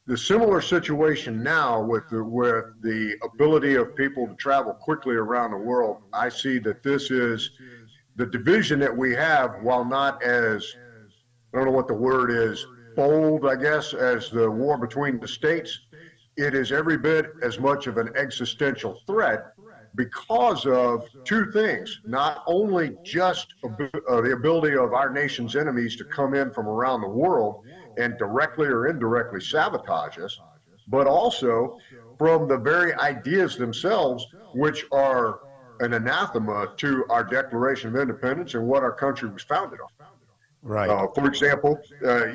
The similar situation now with the ability of people to travel quickly around the world, I see that this is the division that we have, while not as, I don't know what the word is, bold, I guess, as the war between the states, it is every bit as much of an existential threat because of two things. Not only just the ability of our nation's enemies to come in from around the world and directly or indirectly sabotage us, but also from the very ideas themselves, which are an anathema to our Declaration of Independence and what our country was founded on. Right. For example,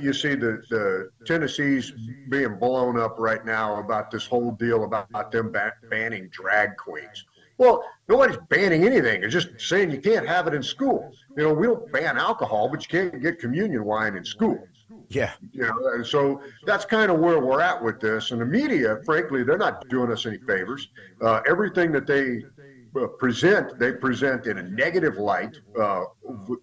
you see the Tennessee's being blown up right now about this whole deal about them banning drag queens. Well, nobody's banning anything. They're just saying you can't have it in school. You know, we don't ban alcohol, but you can't get communion wine in school. Yeah. You know, and so that's kind of where we're at with this. And the media, frankly, they're not doing us any favors. Everything that they present in a negative light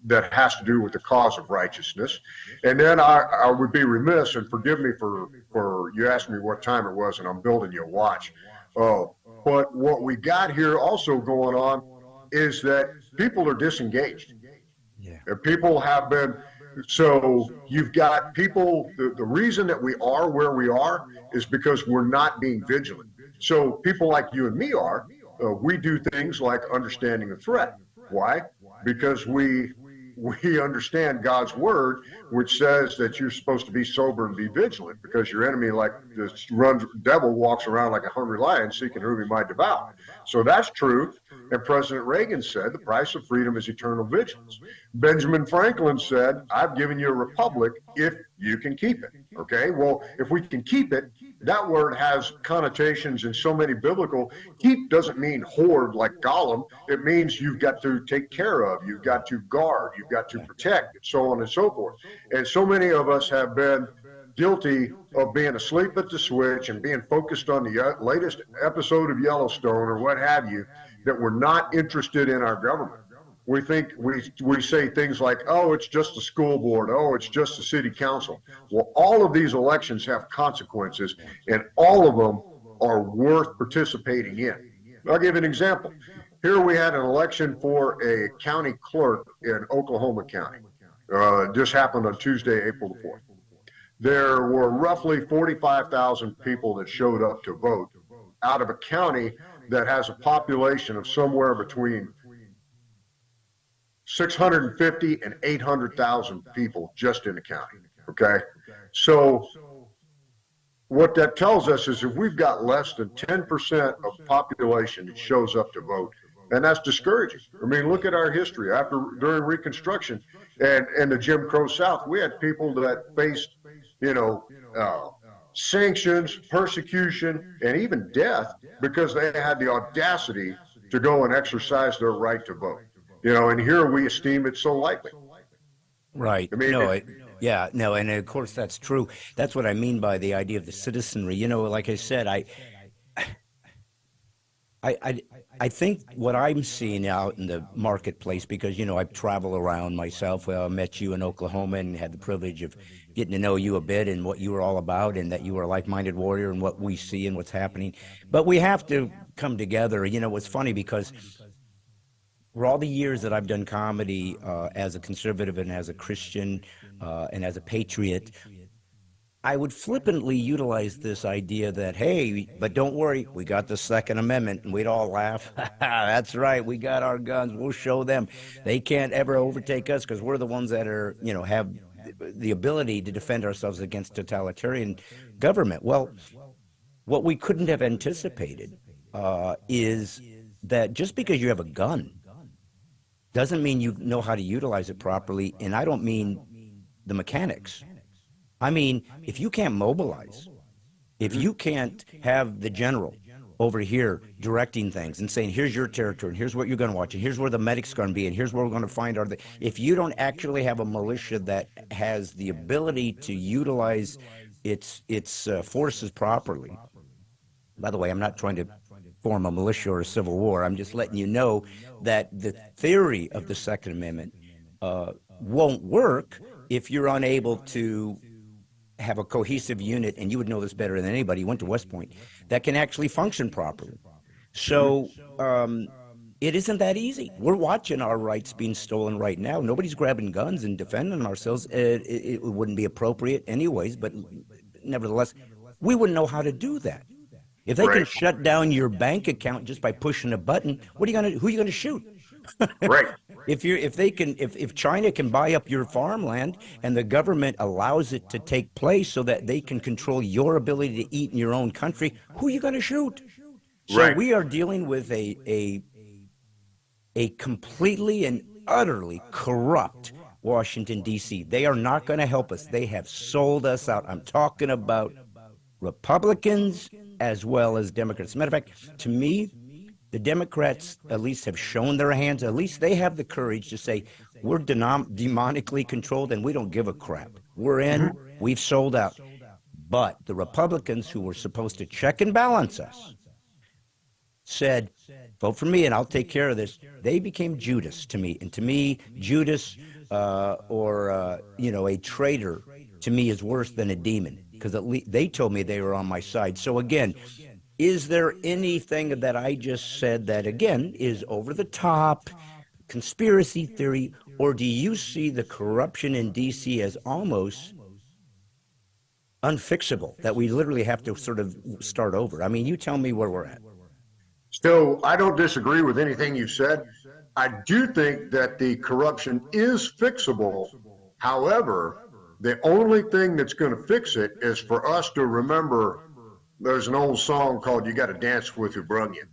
that has to do with the cause of righteousness. And then I would be remiss, and forgive me for you asked me what time it was, and I'm building you a watch. But what we got here also going on is that people are disengaged. Yeah. And people have been, so you've got people, the reason that we are where we are is because we're not being vigilant. So people like you and me are, we do things like understanding a threat. Why? Because we understand God's word, which says that you're supposed to be sober and be vigilant, because your enemy, like the devil, walks around like a hungry lion seeking whom he might devour. So that's true. And President Reagan said the price of freedom is eternal vigilance. Benjamin Franklin said, I've given you a republic if you can keep it. Okay, well, if we can keep it, that word has connotations in so many biblical. Keep doesn't mean hoard like Gollum. It means you've got to take care of, you've got to guard, you've got to protect, and so on and so forth. And so many of us have been guilty of being asleep at the switch and being focused on the latest episode of Yellowstone or what have you, that we're not interested in our government. We think we say things like, oh, it's just the school board, oh, it's just the city council. Well, all of these elections have consequences, and all of them are worth participating in. I'll give you an example. Here we had an election for a county clerk in Oklahoma County. This happened on Tuesday, April the 4th. There were roughly 45,000 people that showed up to vote out of a county that has a population of somewhere between 650 and 800,000 people just in the county. Okay. So what that tells us is if we've got less than 10% of the population that shows up to vote, and that's discouraging. I mean, look at our history during Reconstruction and the Jim Crow South. We had people that faced, sanctions, persecution, and even death because they had the audacity to go and exercise their right to vote. And here we esteem it so lightly. Right. I mean, and of course that's true. That's what I mean by the idea of the citizenry. Like I said, I think what I'm seeing out in the marketplace, because I travel around myself. Well, I met you in Oklahoma and had the privilege of getting to know you a bit and what you were all about, and that you were a like-minded warrior and what we see and what's happening. But we have to come together. You know, it's funny because for all the years that I've done comedy as a conservative and as a Christian and as a patriot, I would flippantly utilize this idea that, hey, but don't worry, we got the Second Amendment, and we'd all laugh. That's right, we got our guns, we'll show them. They can't ever overtake us because we're the ones that are, you know, have the ability to defend ourselves against totalitarian government. Well, what we couldn't have anticipated is that just because you have a gun doesn't mean you know how to utilize it properly, and I don't mean the mechanics. I mean, if you can't mobilize, if you can't have the general over here directing things and saying, here's your territory, and here's what you're going to watch, and here's where the medic's going to be, and here's where we're going to find our... If you don't actually have a militia that has the ability to utilize its forces properly... By the way, I'm not trying to form a militia or a civil war. I'm just letting you know that the theory of the Second Amendment won't work if you're unable to have a cohesive unit, and you would know this better than anybody, you went to West Point, that can actually function properly. So it isn't that easy. We're watching our rights being stolen right now. Nobody's grabbing guns and defending ourselves. It wouldn't be appropriate anyways, but nevertheless, we wouldn't know how to do that. If they can shut down your bank account just by pushing a button, what are you gonna? Who are you gonna shoot? Right. If China can buy up your farmland and the government allows it to take place so that they can control your ability to eat in your own country, who are you going to shoot? So we are dealing with a completely and utterly corrupt Washington, D.C. They are not going to help us. They have sold us out. I'm talking about Republicans as well as Democrats. As a matter of fact, to me, the Democrats at least have shown their hands. At least they have the courage to say, we're demonically controlled and we don't give a crap. We're in, we've sold out. But the Republicans, who were supposed to check and balance us, said, vote for me and I'll take care of this. They became Judas to me. And to me, Judas a traitor to me is worse than a demon, because at least they told me they were on my side. So again, is there anything that I just said that, again, is over the top, conspiracy theory, or do you see the corruption in D.C. as almost unfixable, that we literally have to sort of start over? I mean, you tell me where we're at. So I don't disagree with anything you said. I do think that the corruption is fixable. However, the only thing that's going to fix it is for us to remember. There's an old song called "You Got to Dance with Who Brung You."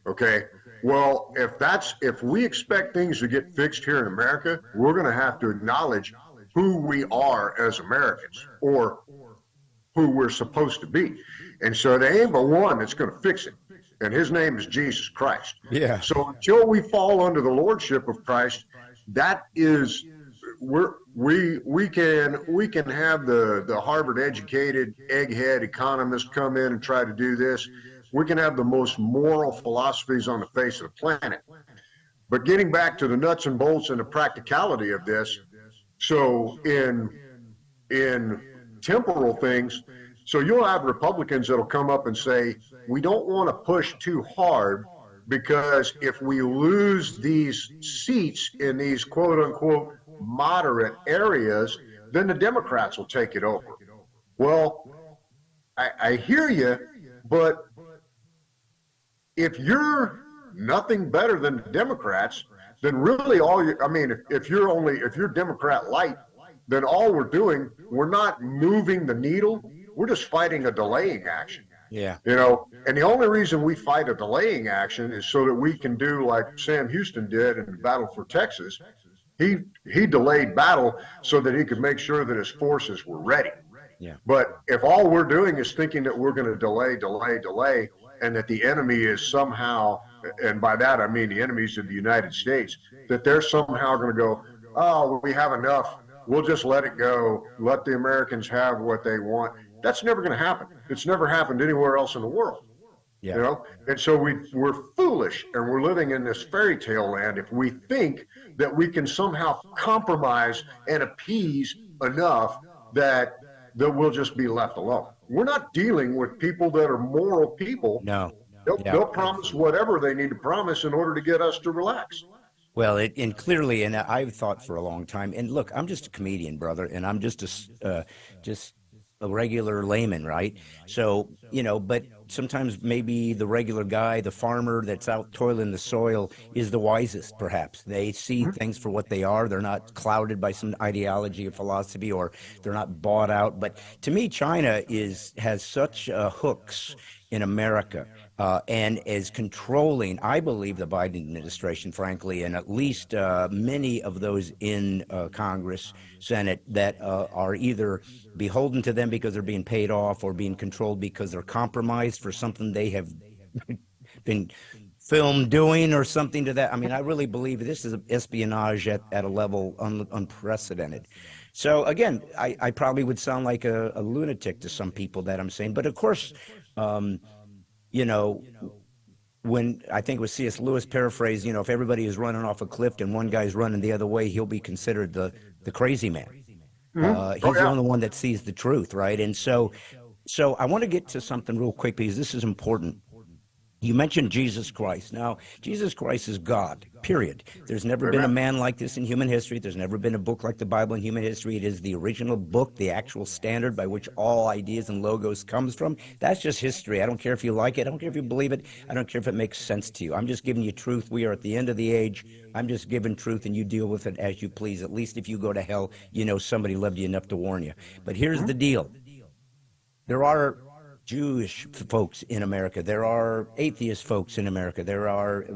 Okay. Well, if we expect things to get fixed here in America, we're going to have to acknowledge who we are as Americans, or who we're supposed to be. And so there ain't but one that's going to fix it, and his name is Jesus Christ. Yeah. So until we fall under the lordship of Christ, that is, we can have the Harvard educated egghead economists come in and try to do this. We can have the most moral philosophies on the face of the planet. But getting back to the nuts and bolts and the practicality of this, so in temporal things, so you'll have Republicans that'll come up and say, we don't want to push too hard, because if we lose these seats in these quote unquote moderate areas, then the Democrats will take it over. Well, I hear you, but if you're nothing better than the Democrats, then really if you're Democrat light, then all we're doing, we're not moving the needle. We're just fighting a delaying action. Yeah. And the only reason we fight a delaying action is so that we can do like Sam Houston did in the Battle for Texas. He delayed battle so that he could make sure that his forces were ready. Yeah. But if all we're doing is thinking that we're going to delay, and that the enemy is somehow, and by that I mean the enemies of the United States, that they're somehow going to go, oh, we have enough, we'll just let it go, let the Americans have what they want. That's never going to happen. It's never happened anywhere else in the world. Yeah. And so we're foolish, and we're living in this fairy tale land if we think that we can somehow compromise and appease enough that that we'll just be left alone. We're not dealing with people that are moral people. No. They'll promise whatever they need to promise in order to get us to relax. Well, and clearly, and I've thought for a long time. And look, I'm just a comedian, brother, and I'm just a regular layman, right? So, but sometimes maybe the regular guy, the farmer that's out toiling the soil, is the wisest, perhaps. They see things for what they are. They're not clouded by some ideology or philosophy, or they're not bought out. But to me, China has such hooks in America, and is controlling, I believe, the Biden administration, frankly, and at least many of those in Congress, Senate, that are either beholden to them because they're being paid off, or being controlled because they're compromised for something they have been filmed doing, or something to that. I mean, I really believe this is espionage at a level unprecedented. So again, I probably would sound like a lunatic to some people that I'm saying, but of course, when I think it was C.S. Lewis paraphrased, if everybody is running off a cliff and one guy's running the other way, he'll be considered the crazy man. He's the only one that sees the truth, right? And so I want to get to something real quick, because this is important. You mentioned Jesus Christ. Now, Jesus Christ is God, period. There's never been a man like this in human history. There's never been a book like the Bible in human history. It is the original book, the actual standard by which all ideas and logos comes from. That's just history. I don't care if you like it. I don't care if you believe it. I don't care if it makes sense to you. I'm just giving you truth. We are at the end of the age. I'm just giving truth, and you deal with it as you please. At least if you go to hell, somebody loved you enough to warn you. But here's the deal. There are Jewish folks in America. There are atheist folks in America. There are,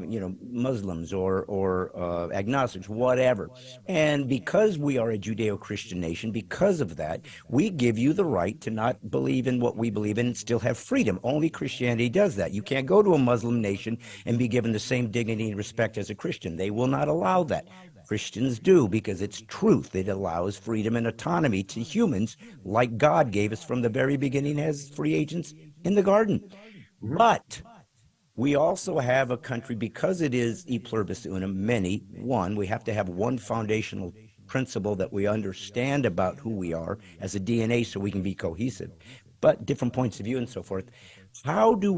Muslims or agnostics, whatever. And because we are a Judeo-Christian nation, because of that, we give you the right to not believe in what we believe in and still have freedom. Only Christianity does that. You can't go to a Muslim nation and be given the same dignity and respect as a Christian. They will not allow that. Christians do, because it's truth. It allows freedom and autonomy to humans, like God gave us from the very beginning as free agents in the garden. But we also have a country, because it is e pluribus unum, many, we have to have one foundational principle that we understand about who we are as a DNA, so we can be cohesive, but different points of view and so forth. How do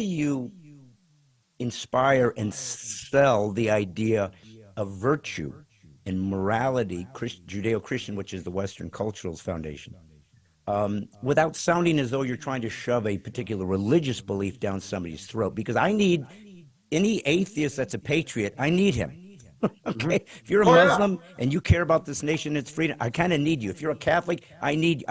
you inspire and sell the idea of virtue and morality, Judeo-Christian, which is the Western Cultural Foundation, without sounding as though you're trying to shove a particular religious belief down somebody's throat? Because I need any atheist that's a patriot. I need him. Okay, if you're a Muslim and you care about this nation, its freedom, I kind of need you. If you're a Catholic, I need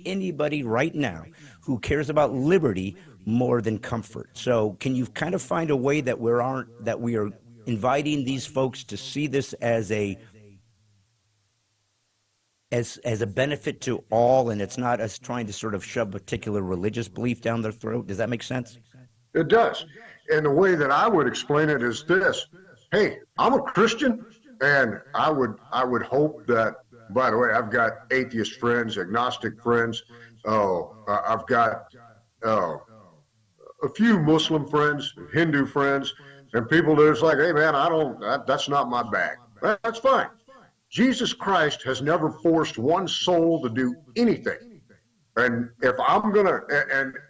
anybody right now who cares about liberty more than comfort. So can you kind of find a way that we are inviting these folks to see this as a benefit to all, and it's not us trying to sort of shove a particular religious belief down their throat? Does that make sense? It does. And the way that I would explain it is this: hey, I'm a Christian, and I would hope that, by the way, I've got atheist friends, agnostic friends. I've got a few Muslim friends, Hindu friends, and people that's like, hey man, that's not my bag. That's fine. Jesus Christ has never forced one soul to do anything. And if I'm gonna,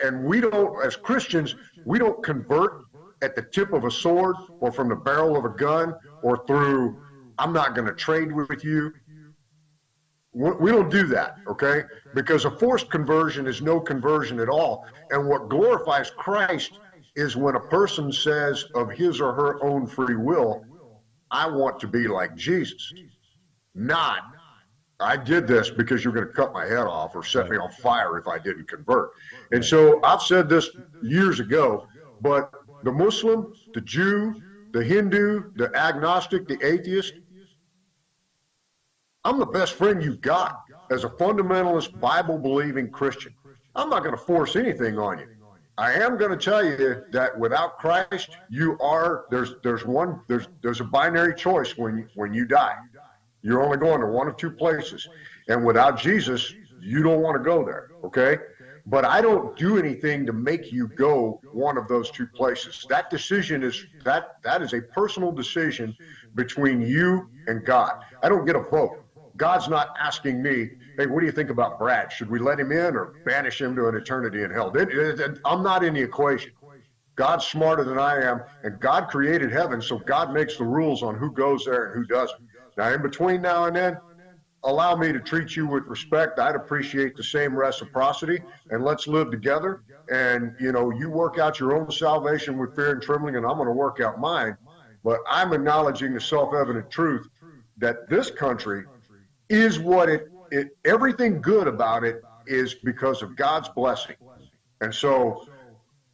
and we don't, as Christians, we don't convert at the tip of a sword or from the barrel of a gun or through, I'm not gonna trade with you. We don't do that, okay? Because a forced conversion is no conversion at all. And what glorifies Christ is when a person says of his or her own free will, I want to be like Jesus. Not, I did this because you're going to cut my head off or set me on fire if I didn't convert. And so I've said this years ago, but the Muslim, the Jew, the Hindu, the agnostic, the atheist, I'm the best friend you've got as a fundamentalist, Bible-believing Christian. I'm not going to force anything on you. I am going to tell you that without Christ, there's a binary choice when you die. You're only going to one of two places. And without Jesus, you don't want to go there, okay? But I don't do anything to make you go one of those two places. That decision is that is a personal decision between you and God. I don't get a vote. God's not asking me, hey, what do you think about Brad? Should we let him in or banish him to an eternity in hell? I'm not in the equation. God's smarter than I am, and God created heaven, so God makes the rules on who goes there and who doesn't. Now, in between now and then, allow me to treat you with respect. I'd appreciate the same reciprocity, and let's live together. And, you know, you work out your own salvation with fear and trembling, and I'm going to work out mine. But I'm acknowledging the self-evident truth that this country is what everything good about it is because of God's blessing. And so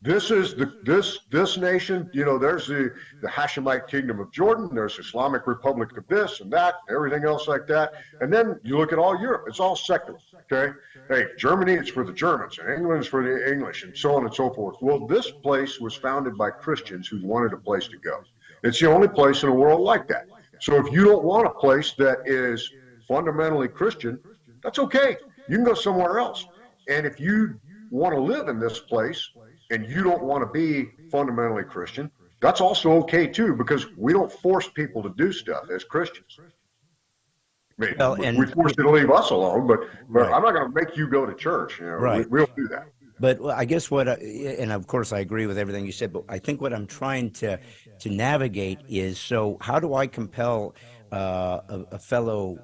this is this nation, you know, there's the Hashemite kingdom of Jordan, there's Islamic Republic of this and that, everything else like that. And then you look at all Europe, it's all secular, okay? Hey, Germany, it's for the Germans, and England is for the English, and so on and so forth. Well, this place was founded by Christians who wanted a place to go. It's the only place in the world like that. So if you don't want a place that is fundamentally Christian, that's okay. You can go somewhere else. And if you want to live in this place and you don't want to be fundamentally Christian, that's also okay too, because we don't force people to do stuff as Christians. I mean, well, we force you to leave us alone, but right. I'm not going to make you go to church. You know, right. We'll do that. But I guess and of course I agree with everything you said, but I think what I'm trying to navigate is, so how do I compel a fellow,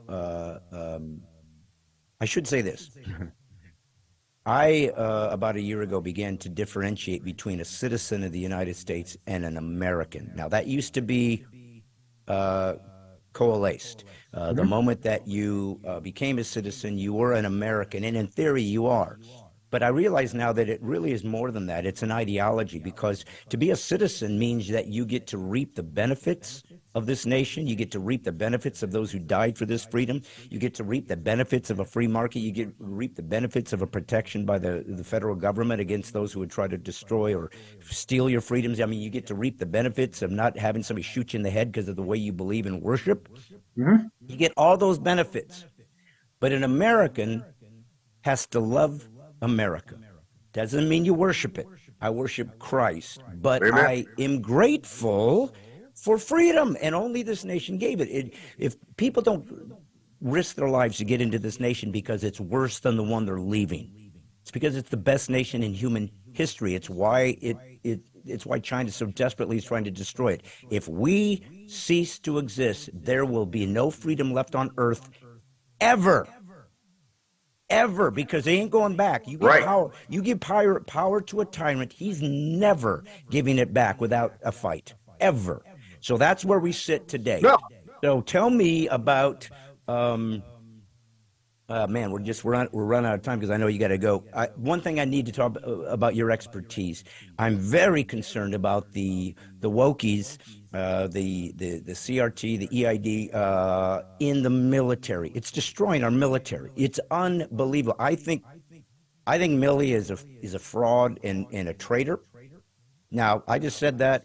I should say this. I, about a year ago, began to differentiate between a citizen of the United States and an American. Now, that used to be coalesced. The moment that you became a citizen, you were an American, and in theory, you are. But I realize now that it really is more than that. It's an ideology, because to be a citizen means that you get to reap the benefits of this nation. You get to reap the benefits of those who died for this freedom. You get to reap the benefits of a free market. You get to reap the benefits of a protection by the federal government against those who would try to destroy or steal your freedoms. I mean, you get to reap the benefits of not having somebody shoot you in the head because of the way you believe in worship. You get all those benefits. But an American has to love America. Doesn't mean you worship it. I worship Christ, but Amen. I am grateful for freedom, and only this nation gave it. If people don't risk their lives to get into this nation because it's worse than the one they're leaving, it's because it's the best nation in human history. It's why it's why China so desperately is trying to destroy it. If we cease to exist, there will be no freedom left on earth ever. Ever, because they ain't going back. You give right. power. You give power to a tyrant. He's never giving it back without a fight, ever. So that's where we sit today. No. So tell me about. Man, we're running out of time because I know you got to go. One thing I need to talk about your expertise. I'm very concerned about the wokies. The CRT, the EID in the military. It's destroying our military. It's unbelievable. I think Milley is a fraud and a traitor. Now, I just said that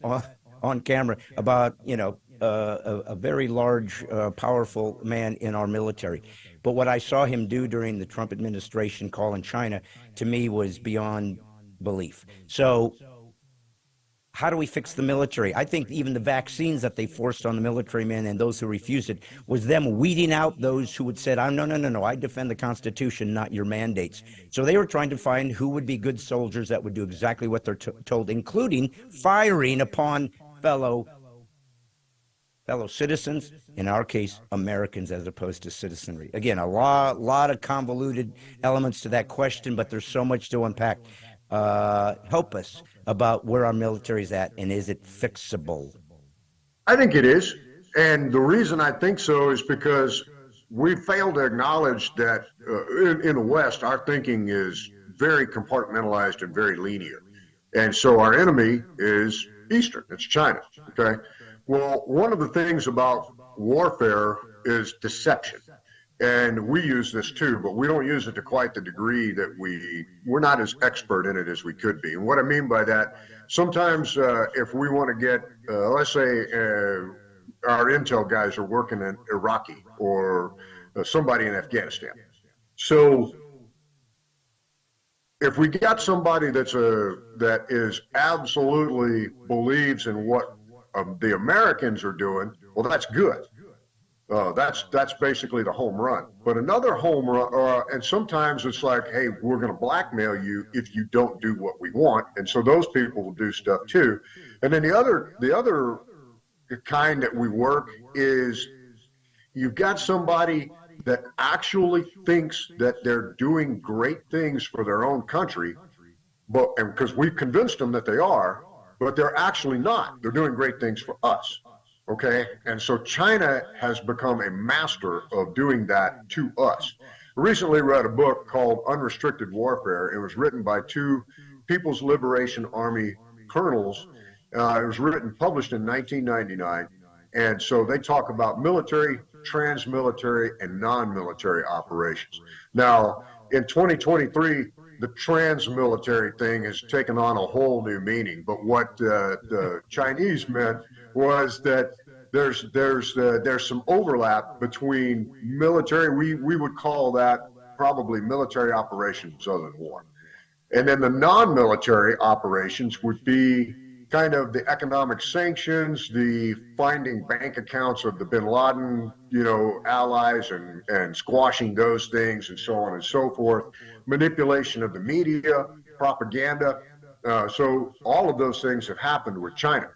on camera about, you know, a very large, powerful man in our military. But what I saw him do during the Trump administration calling China, to me, was beyond belief. So how do we fix the military? I think even the vaccines that they forced on the military men and those who refused it was them weeding out those who had said, no, I defend the Constitution, not your mandates. So they were trying to find who would be good soldiers that would do exactly what they're told, including firing upon fellow citizens, in our case, Americans, as opposed to citizenry. Again, a lot of convoluted elements to that question, but there's so much to unpack. Help us about where our military is at, and is it fixable? I think it is. And the reason I think so is because we fail to acknowledge that in the West, our thinking is very compartmentalized and very linear. And so our enemy is Eastern, it's China, okay? Well, one of the things about warfare is deception. And we use this too, but we don't use it to quite the degree that we're not as expert in it as we could be. And what I mean by that, sometimes if we want to get, let's say our intel guys are working in Iraqi or somebody in Afghanistan. So if we got somebody that is absolutely believes in what the Americans are doing, well, that's good. That's basically the home run. But another home run, and sometimes it's like, hey, we're going to blackmail you if you don't do what we want, and so those people will do stuff too. And then the other kind that we work is you've got somebody that actually thinks that they're doing great things for their own country, but and because we've convinced them that they are, but they're actually not. They're doing great things for us. Okay. And so China has become a master of doing that to us. I recently read a book called Unrestricted Warfare. It was written by two People's Liberation Army colonels. It was published in 1999. And so they talk about military, trans-military, and non-military operations. Now, in 2023, the trans-military thing has taken on a whole new meaning. But what the Chinese meant was that there's some overlap between military. We would call that probably military operations other than war. And then the non-military operations would be kind of the economic sanctions, the finding bank accounts of the bin Laden, allies and squashing those things and so on and so forth, manipulation of the media, propaganda. So all of those things have happened with China.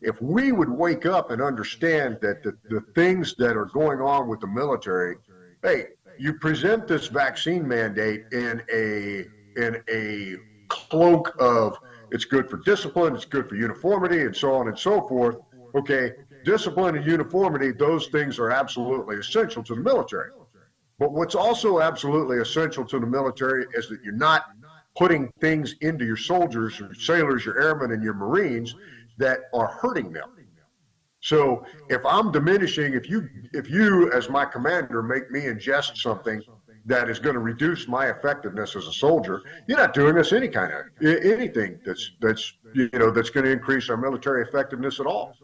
If we would wake up and understand that the things that are going on with the military, hey, you present this vaccine mandate in a cloak of it's good for discipline, it's good for uniformity, and so on and so forth. Okay, discipline and uniformity, those things are absolutely essential to the military. But what's also absolutely essential to the military is that you're not putting things into your soldiers, your sailors, your airmen, and your Marines that are hurting them. So if I'm diminishing, if you as my commander make me ingest something that is going to reduce my effectiveness as a soldier, you're not doing us anything that's going to increase our military effectiveness at all.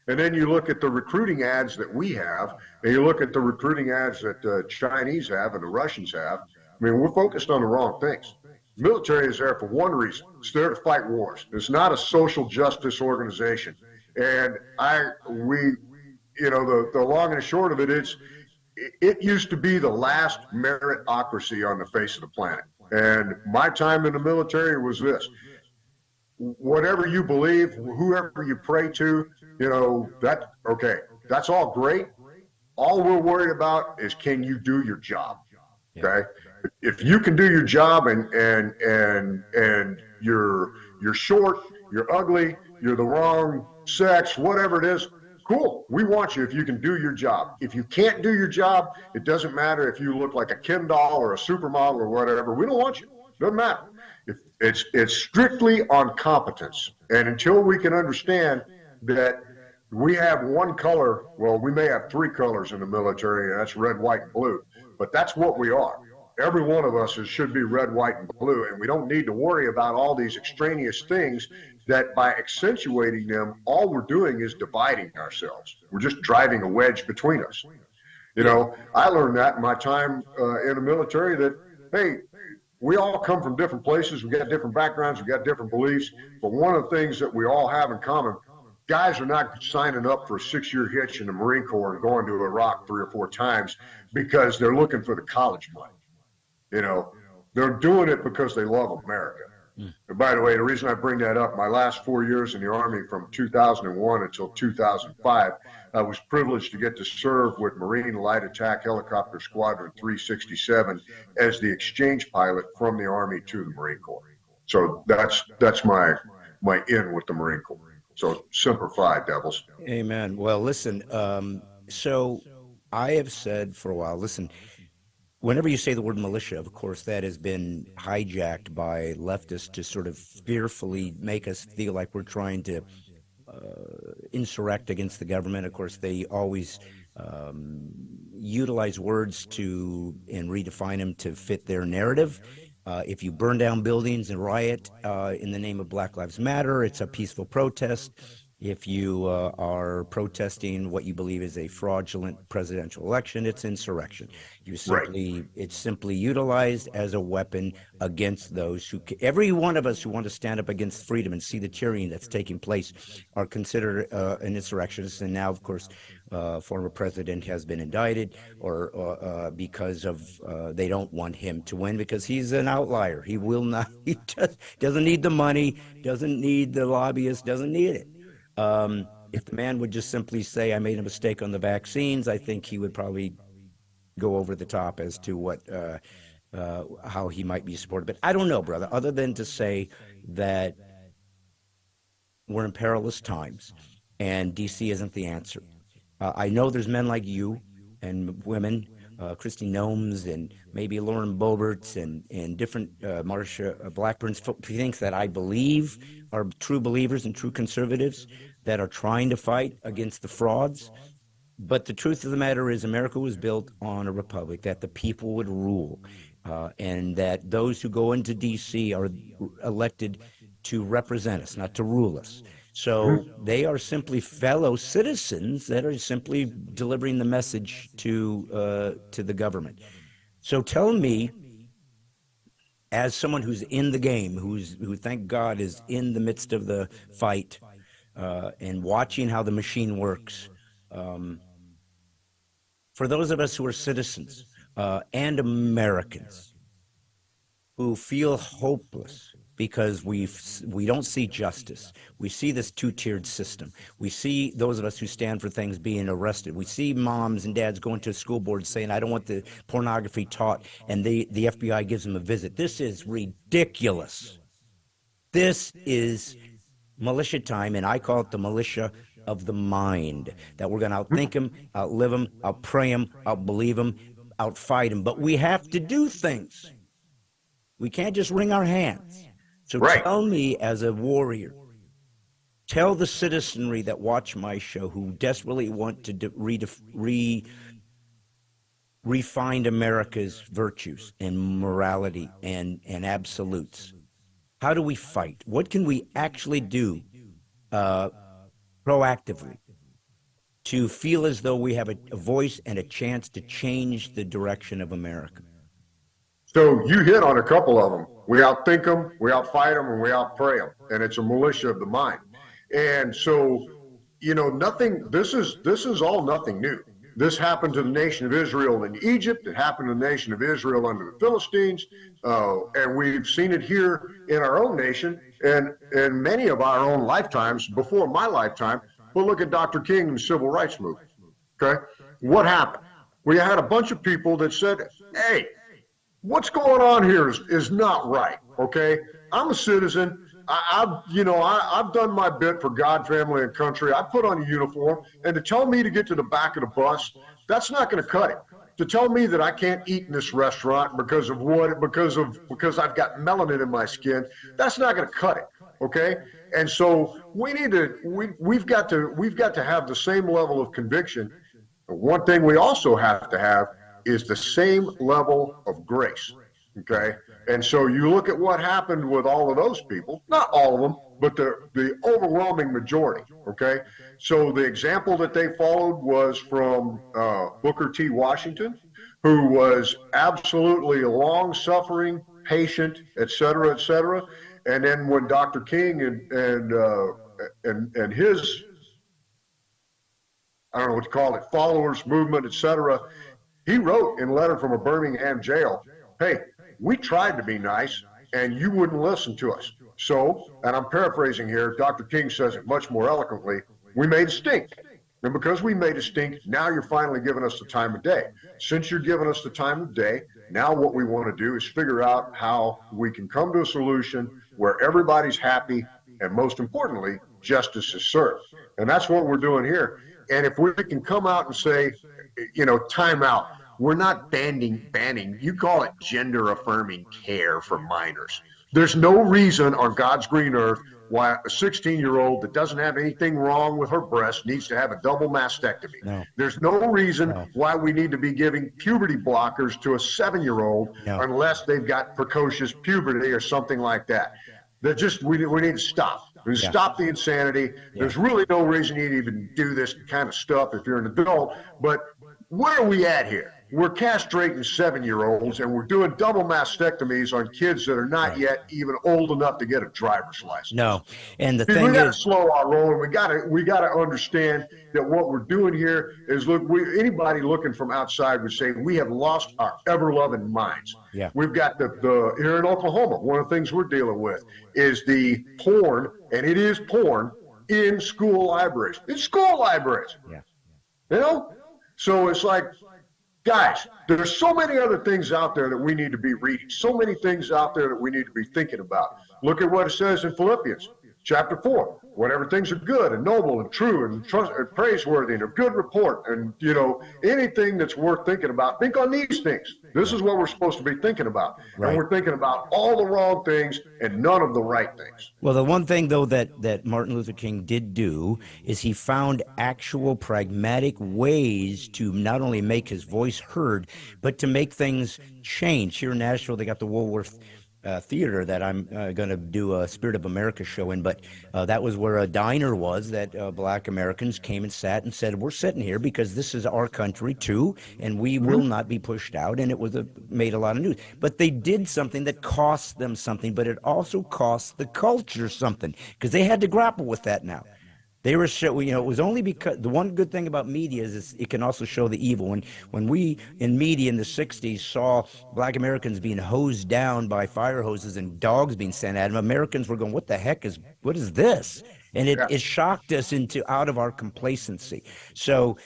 And then you look at the recruiting ads that we have, and you look at the recruiting ads that the Chinese have and the Russians have. I mean, we're focused on the wrong things. The military is there for one reason. It's there to fight wars. It's not a social justice organization. And the long and short of it is, it used to be the last meritocracy on the face of the planet. And my time in the military was this. Whatever you believe, whoever you pray to, that's all great. All we're worried about is, can you do your job? Okay. If you can do your job and you're short, you're ugly, you're the wrong sex, whatever it is, cool. We want you if you can do your job. If you can't do your job, it doesn't matter if you look like a Ken doll or a supermodel or whatever. We don't want you. It doesn't matter. It's strictly on competence. And until we can understand that we have one color, well, we may have three colors in the military, and that's red, white, and blue. But that's what we are. Every one of us should be red, white, and blue, and we don't need to worry about all these extraneous things that by accentuating them, all we're doing is dividing ourselves. We're just driving a wedge between us. I learned that in my time in the military that, hey, we all come from different places. We got different backgrounds. We got different beliefs. But one of the things that we all have in common, guys are not signing up for a 6-year hitch in the Marine Corps and going to Iraq 3 or 4 times because they're looking for the college money. They're doing it because they love America. And by the way, the reason I bring that up, my last 4 years in the Army from 2001 until 2005, I was privileged to get to serve with Marine Light Attack Helicopter Squadron 367 as the exchange pilot from the Army to the Marine Corps. So that's my in with the Marine Corps. So simplify, devils. Amen. Well, listen, so I have said for a while, listen, whenever you say the word militia, of course, that has been hijacked by leftists to sort of fearfully make us feel like we're trying to insurrect against the government. Of course, they always utilize words and redefine them to fit their narrative. If you burn down buildings and riot in the name of Black Lives Matter, it's a peaceful protest. If you are protesting what you believe is a fraudulent presidential election, it's insurrection. It's simply utilized as a weapon against those who, every one of us who want to stand up against freedom and see the tyranny that's taking place are considered an insurrectionist. And now, of course, former president has been indicted, or because of they don't want him to win because he's an outlier. He will not. He doesn't need the money, doesn't need the lobbyists, doesn't need it. If the man would just simply say, I made a mistake on the vaccines, I think he would probably go over the top as to what how he might be supported. But I don't know, brother, other than to say that we're in perilous times and D.C. isn't the answer. I know there's men like you and women, Christy Gnomes and maybe Lauren Boeberts and different Marsha Blackburn's thinks that I believe are true believers and true conservatives that are trying to fight against the frauds. But the truth of the matter is America was built on a republic, that the people would rule, and that those who go into D.C. are elected to represent us, not to rule us. So they are simply fellow citizens that are simply delivering the message to the government. So tell me, as someone who's in the game, who thank God is in the midst of the fight and watching how the machine works, for those of us who are citizens and Americans who feel hopeless because we don't see justice. We see this two-tiered system. We see those of us who stand for things being arrested. We see moms and dads going to school boards saying, I don't want the pornography taught, and the FBI gives them a visit. This is ridiculous. This is militia time, and I call it the militia of the mind, that we're going to outthink them, outlive them, outpray them, outbelieve them, outfight them. But we have to do things. We can't just wring our hands. So tell me, as a warrior, tell the citizenry that watch my show who desperately want to refine America's virtues and morality and absolutes. How do we fight? What can we actually do proactively to feel as though we have a voice and a chance to change the direction of America? So you hit on a couple of them. We outthink them, we outfight them, and we outpray them. And it's a militia of the mind. And so, you know, this is all nothing new. This happened to the nation of Israel in Egypt. It happened to the nation of Israel under the Philistines. And we've seen it here in our own nation and in many of our own lifetimes before my lifetime. But look at Dr. King and the Civil Rights Movement. Okay? What happened? We had a bunch of people that said, hey, what's going on here is not right, okay? I'm a citizen. I've done my bit for God, family, and country. I put on a uniform, and to tell me to get to the back of the bus, that's not going to cut it. To tell me that I can't eat in this restaurant because I've got melanin in my skin, that's not going to cut it, okay? And so we've got to have the same level of conviction. One thing we also have to have is the same level of grace, okay? And so you look at what happened with all of those people, not all of them, but the overwhelming majority, okay? So the example that they followed was from Booker T. Washington, who was absolutely long-suffering, patient, et cetera, et cetera. And then when Dr. King and his, I don't know what to call it, followers, movement, et cetera, he wrote in a letter from a Birmingham jail, hey, we tried to be nice and you wouldn't listen to us. So, and I'm paraphrasing here, Dr. King says it much more eloquently, we made a stink. And because we made a stink, now you're finally giving us the time of day. Since you're giving us the time of day, now what we want to do is figure out how we can come to a solution where everybody's happy and, most importantly, justice is served. And that's what we're doing here. And if we can come out and say, you know, time out. We're not banning, you call it gender affirming care for minors. There's no reason on God's green earth why a 16-year-old that doesn't have anything wrong with her breast needs to have a double mastectomy. No. There's no reason why we need to be giving puberty blockers to a 7-year-old unless they've got precocious puberty or something like that. We need to stop. And stop the insanity. There's really no reason you even do this kind of stuff if you're an adult. But where are we at here? We're castrating 7-year-olds and we're doing double mastectomies on kids that are not yet even old enough to get a driver's license. No, and the See, thing we got to is, slow our roll, and we got to understand that what we're doing here is anybody looking from outside would say we have lost our ever-loving minds. Yeah. We've got the here in Oklahoma. One of the things we're dealing with is the porn, and it is porn in school libraries. In school libraries. Yeah. You know, so it's like, guys, there's so many other things out there that we need to be reading, so many things out there that we need to be thinking about. Look at what it says in Philippians chapter 4. Whatever things are good and noble and true and praiseworthy and of good report, and anything that's worth thinking about, think on these things. This is what we're supposed to be thinking about. Right. And we're thinking about all the wrong things and none of the right things. well, the one thing, though, that Martin Luther King did do is he found actual pragmatic ways to not only make his voice heard, but to make things change. Here in Nashville, they got the Woolworth Theater that I'm going to do a Spirit of America show in, but that was where a diner was that black Americans came and sat and said, we're sitting here because this is our country too, and we will not be pushed out. And it was made a lot of news. But they did something that cost them something, but it also cost the culture something, because they had to grapple with that now. They were it was only because the one good thing about media is it can also show the evil. When we in media in the 60s saw black Americans being hosed down by fire hoses and dogs being sent at them, Americans were going, what is this? And it shocked us out of our complacency. So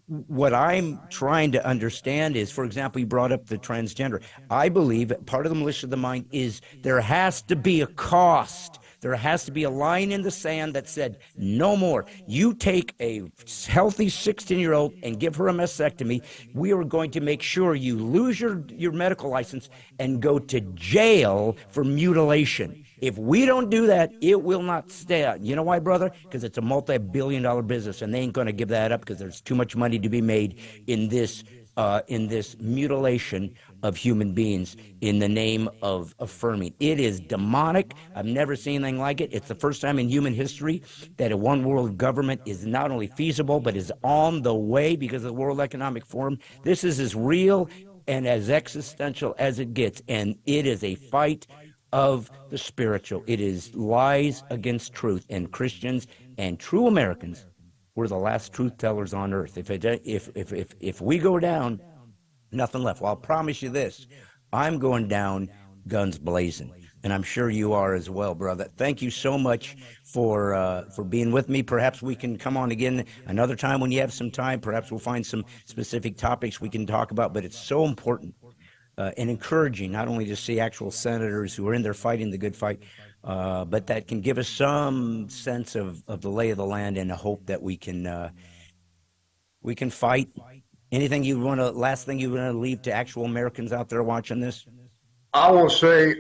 what I'm trying to understand is, for example, you brought up the transgender. I believe part of the militia of the mind is there has to be a cost. There has to be a line in the sand that said, no more. You take a healthy 16-year-old and give her a mastectomy. We are going to make sure you lose your medical license and go to jail for mutilation. If we don't do that, it will not stay. You know why, brother? Because it's a multi-billion-dollar business, and they ain't going to give that up because there's too much money to be made in this mutilation of human beings in the name of affirming. It is demonic. I've never seen anything like it. It's the first time in human history that a one world government is not only feasible, but is on the way because of the World Economic Forum. This is as real and as existential as it gets, and it is a fight of the spiritual. It is lies against truth, and Christians and true Americans, we're the last truth tellers on earth. If we go down, nothing left. Well, I'll promise you this: I'm going down guns blazing, and I'm sure you are as well, brother. Thank you so much for being with me. Perhaps we can come on again another time when you have some time. Perhaps we'll find some specific topics we can talk about. But it's so important and encouraging not only to see actual senators who are in there fighting the good fight, but that can give us some sense of the lay of the land and a hope that we can fight. Anything last thing you want to leave to actual Americans out there watching this? I will say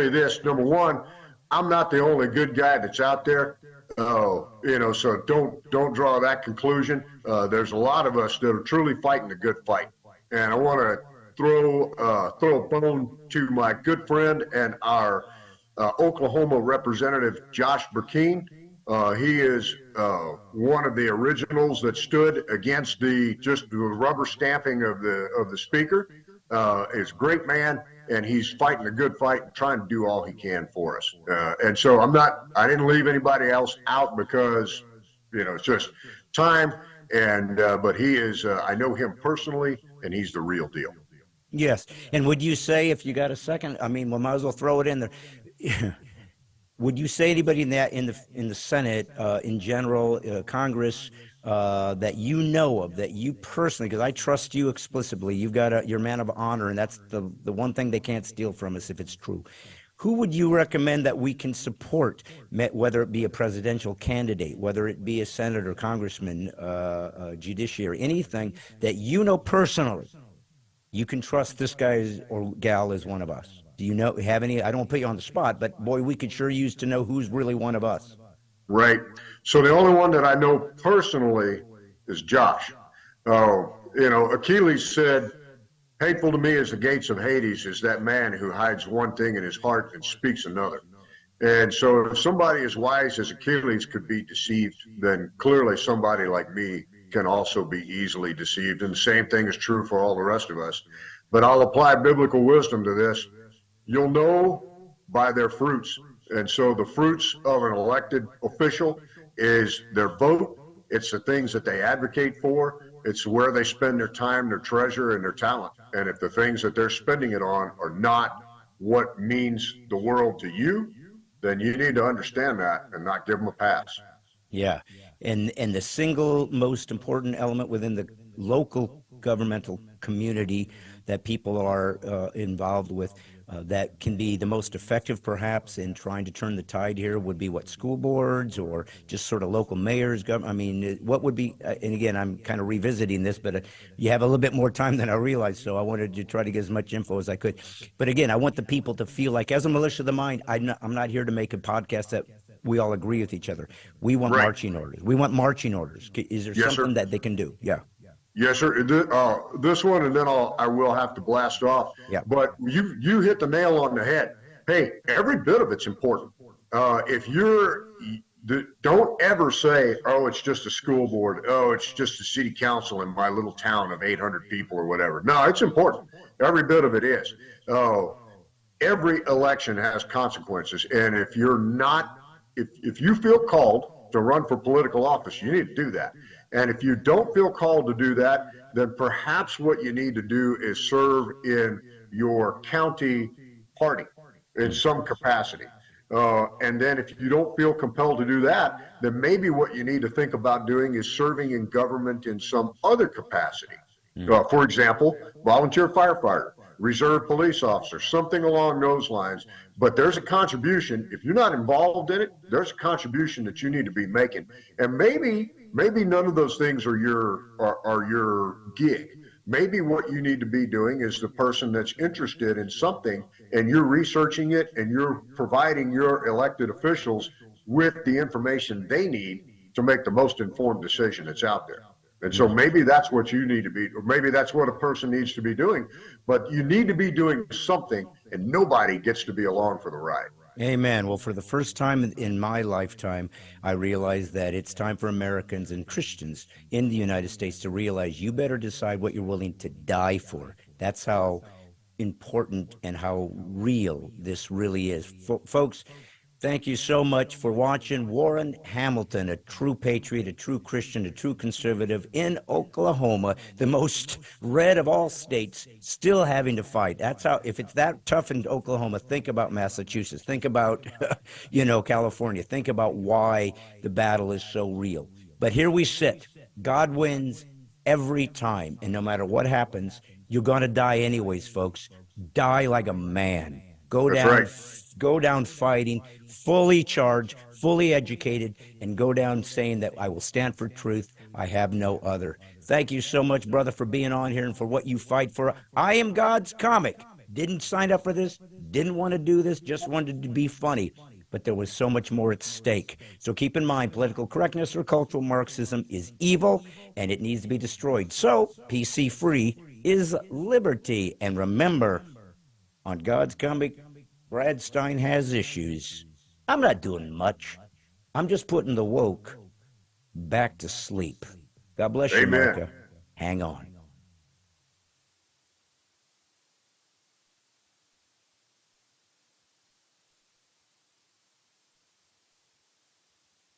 this. Number one, I'm not the only good guy that's out there. So don't draw that conclusion. There's a lot of us that are truly fighting the good fight. And I want to throw a bone to my good friend and our Oklahoma representative, Josh Burkeen. He is one of the originals that stood against the rubber stamping of the speaker. He's a great man, and he's fighting a good fight and trying to do all he can for us. And so I didn't leave anybody else out because, it's just time. And but he is, I know him personally, and he's the real deal. Yes. And would you say, if you got a second, we might as well throw it in there. Would you say anybody in the Senate, in general, Congress, that you know of, that you personally, because I trust you explicitly, you're a man of honor, and that's the one thing they can't steal from us if it's true. Who would you recommend that we can support, whether it be a presidential candidate, whether it be a senator, congressman, judiciary, anything that you know personally, you can trust this guy or gal is one of us? Do you have any? I don't want to put you on the spot, but boy, we could sure use to know who's really one of us. Right. So the only one that I know personally is Josh. Achilles said, "Hateful to me as the gates of Hades is that man who hides one thing in his heart and speaks another." And so if somebody as wise as Achilles could be deceived, then clearly somebody like me can also be easily deceived. And the same thing is true for all the rest of us. But I'll apply biblical wisdom to this. You'll know by their fruits. And so the fruits of an elected official is their vote. It's the things that they advocate for. It's where they spend their time, their treasure, and their talent. And if the things that they're spending it on are not what means the world to you, then you need to understand that and not give them a pass. Yeah. And the single most important element within the local governmental community that people are involved with that can be the most effective perhaps in trying to turn the tide here would be what, school boards or just sort of local mayors? I mean, what would be, and again, I'm kind of revisiting this, but you have a little bit more time than I realized, so I wanted to try to get as much info as I could. But again, I want the people to feel like, as a militia of the mind, I'm not here to make a podcast that we all agree with each other. We want marching orders. We want marching orders. Is there something that they can do? Yeah. Yes, sir. This one, and then I will have to blast off. Yeah. But you hit the nail on the head. Hey, every bit of it's important. Don't ever say, oh, it's just a school board. Oh, it's just a city council in my little town of 800 people or whatever. No, it's important. Every bit of it is. Every election has consequences, and if you're not, if you feel called to run for political office, you need to do that. And if you don't feel called to do that, then perhaps what you need to do is serve in your county party in some capacity. And then if you don't feel compelled to do that, then maybe what you need to think about doing is serving in government in some other capacity. For example, volunteer firefighter, reserve police officer, something along those lines. But there's a contribution. If you're not involved in it, there's a contribution that you need to be making. And maybe none of those things are your gig. Maybe what you need to be doing is the person that's interested in something, and you're researching it, and you're providing your elected officials with the information they need to make the most informed decision that's out there. And so maybe that's what you need to be, or maybe that's what a person needs to be doing, but you need to be doing something, and nobody gets to be along for the ride. Amen. Well, for the first time in my lifetime, I realized that it's time for Americans and Christians in the United States to realize you better decide what you're willing to die for. That's how important and how real this really is. Folks, thank you so much for watching. Warren Hamilton, a true patriot, a true Christian, a true conservative in Oklahoma, the most red of all states, still having to fight. That's how, if it's that tough in Oklahoma, think about Massachusetts, think about, California, think about why the battle is so real. But here we sit. God wins every time. And no matter what happens, you're going to die anyways, folks. Die like a man. Go down fighting, fully charged, fully educated, and go down saying that I will stand for truth. I have no other. Thank you so much, brother, for being on here and for what you fight for. I am God's comic. Didn't sign up for this, didn't want to do this, just wanted to be funny. But there was so much more at stake. So keep in mind, political correctness or cultural Marxism is evil, and it needs to be destroyed. So PC-free is liberty. And remember, on God's comic, Brad Stine has issues. I'm not doing much. I'm just putting the woke back to sleep. God bless you, America. Hang on.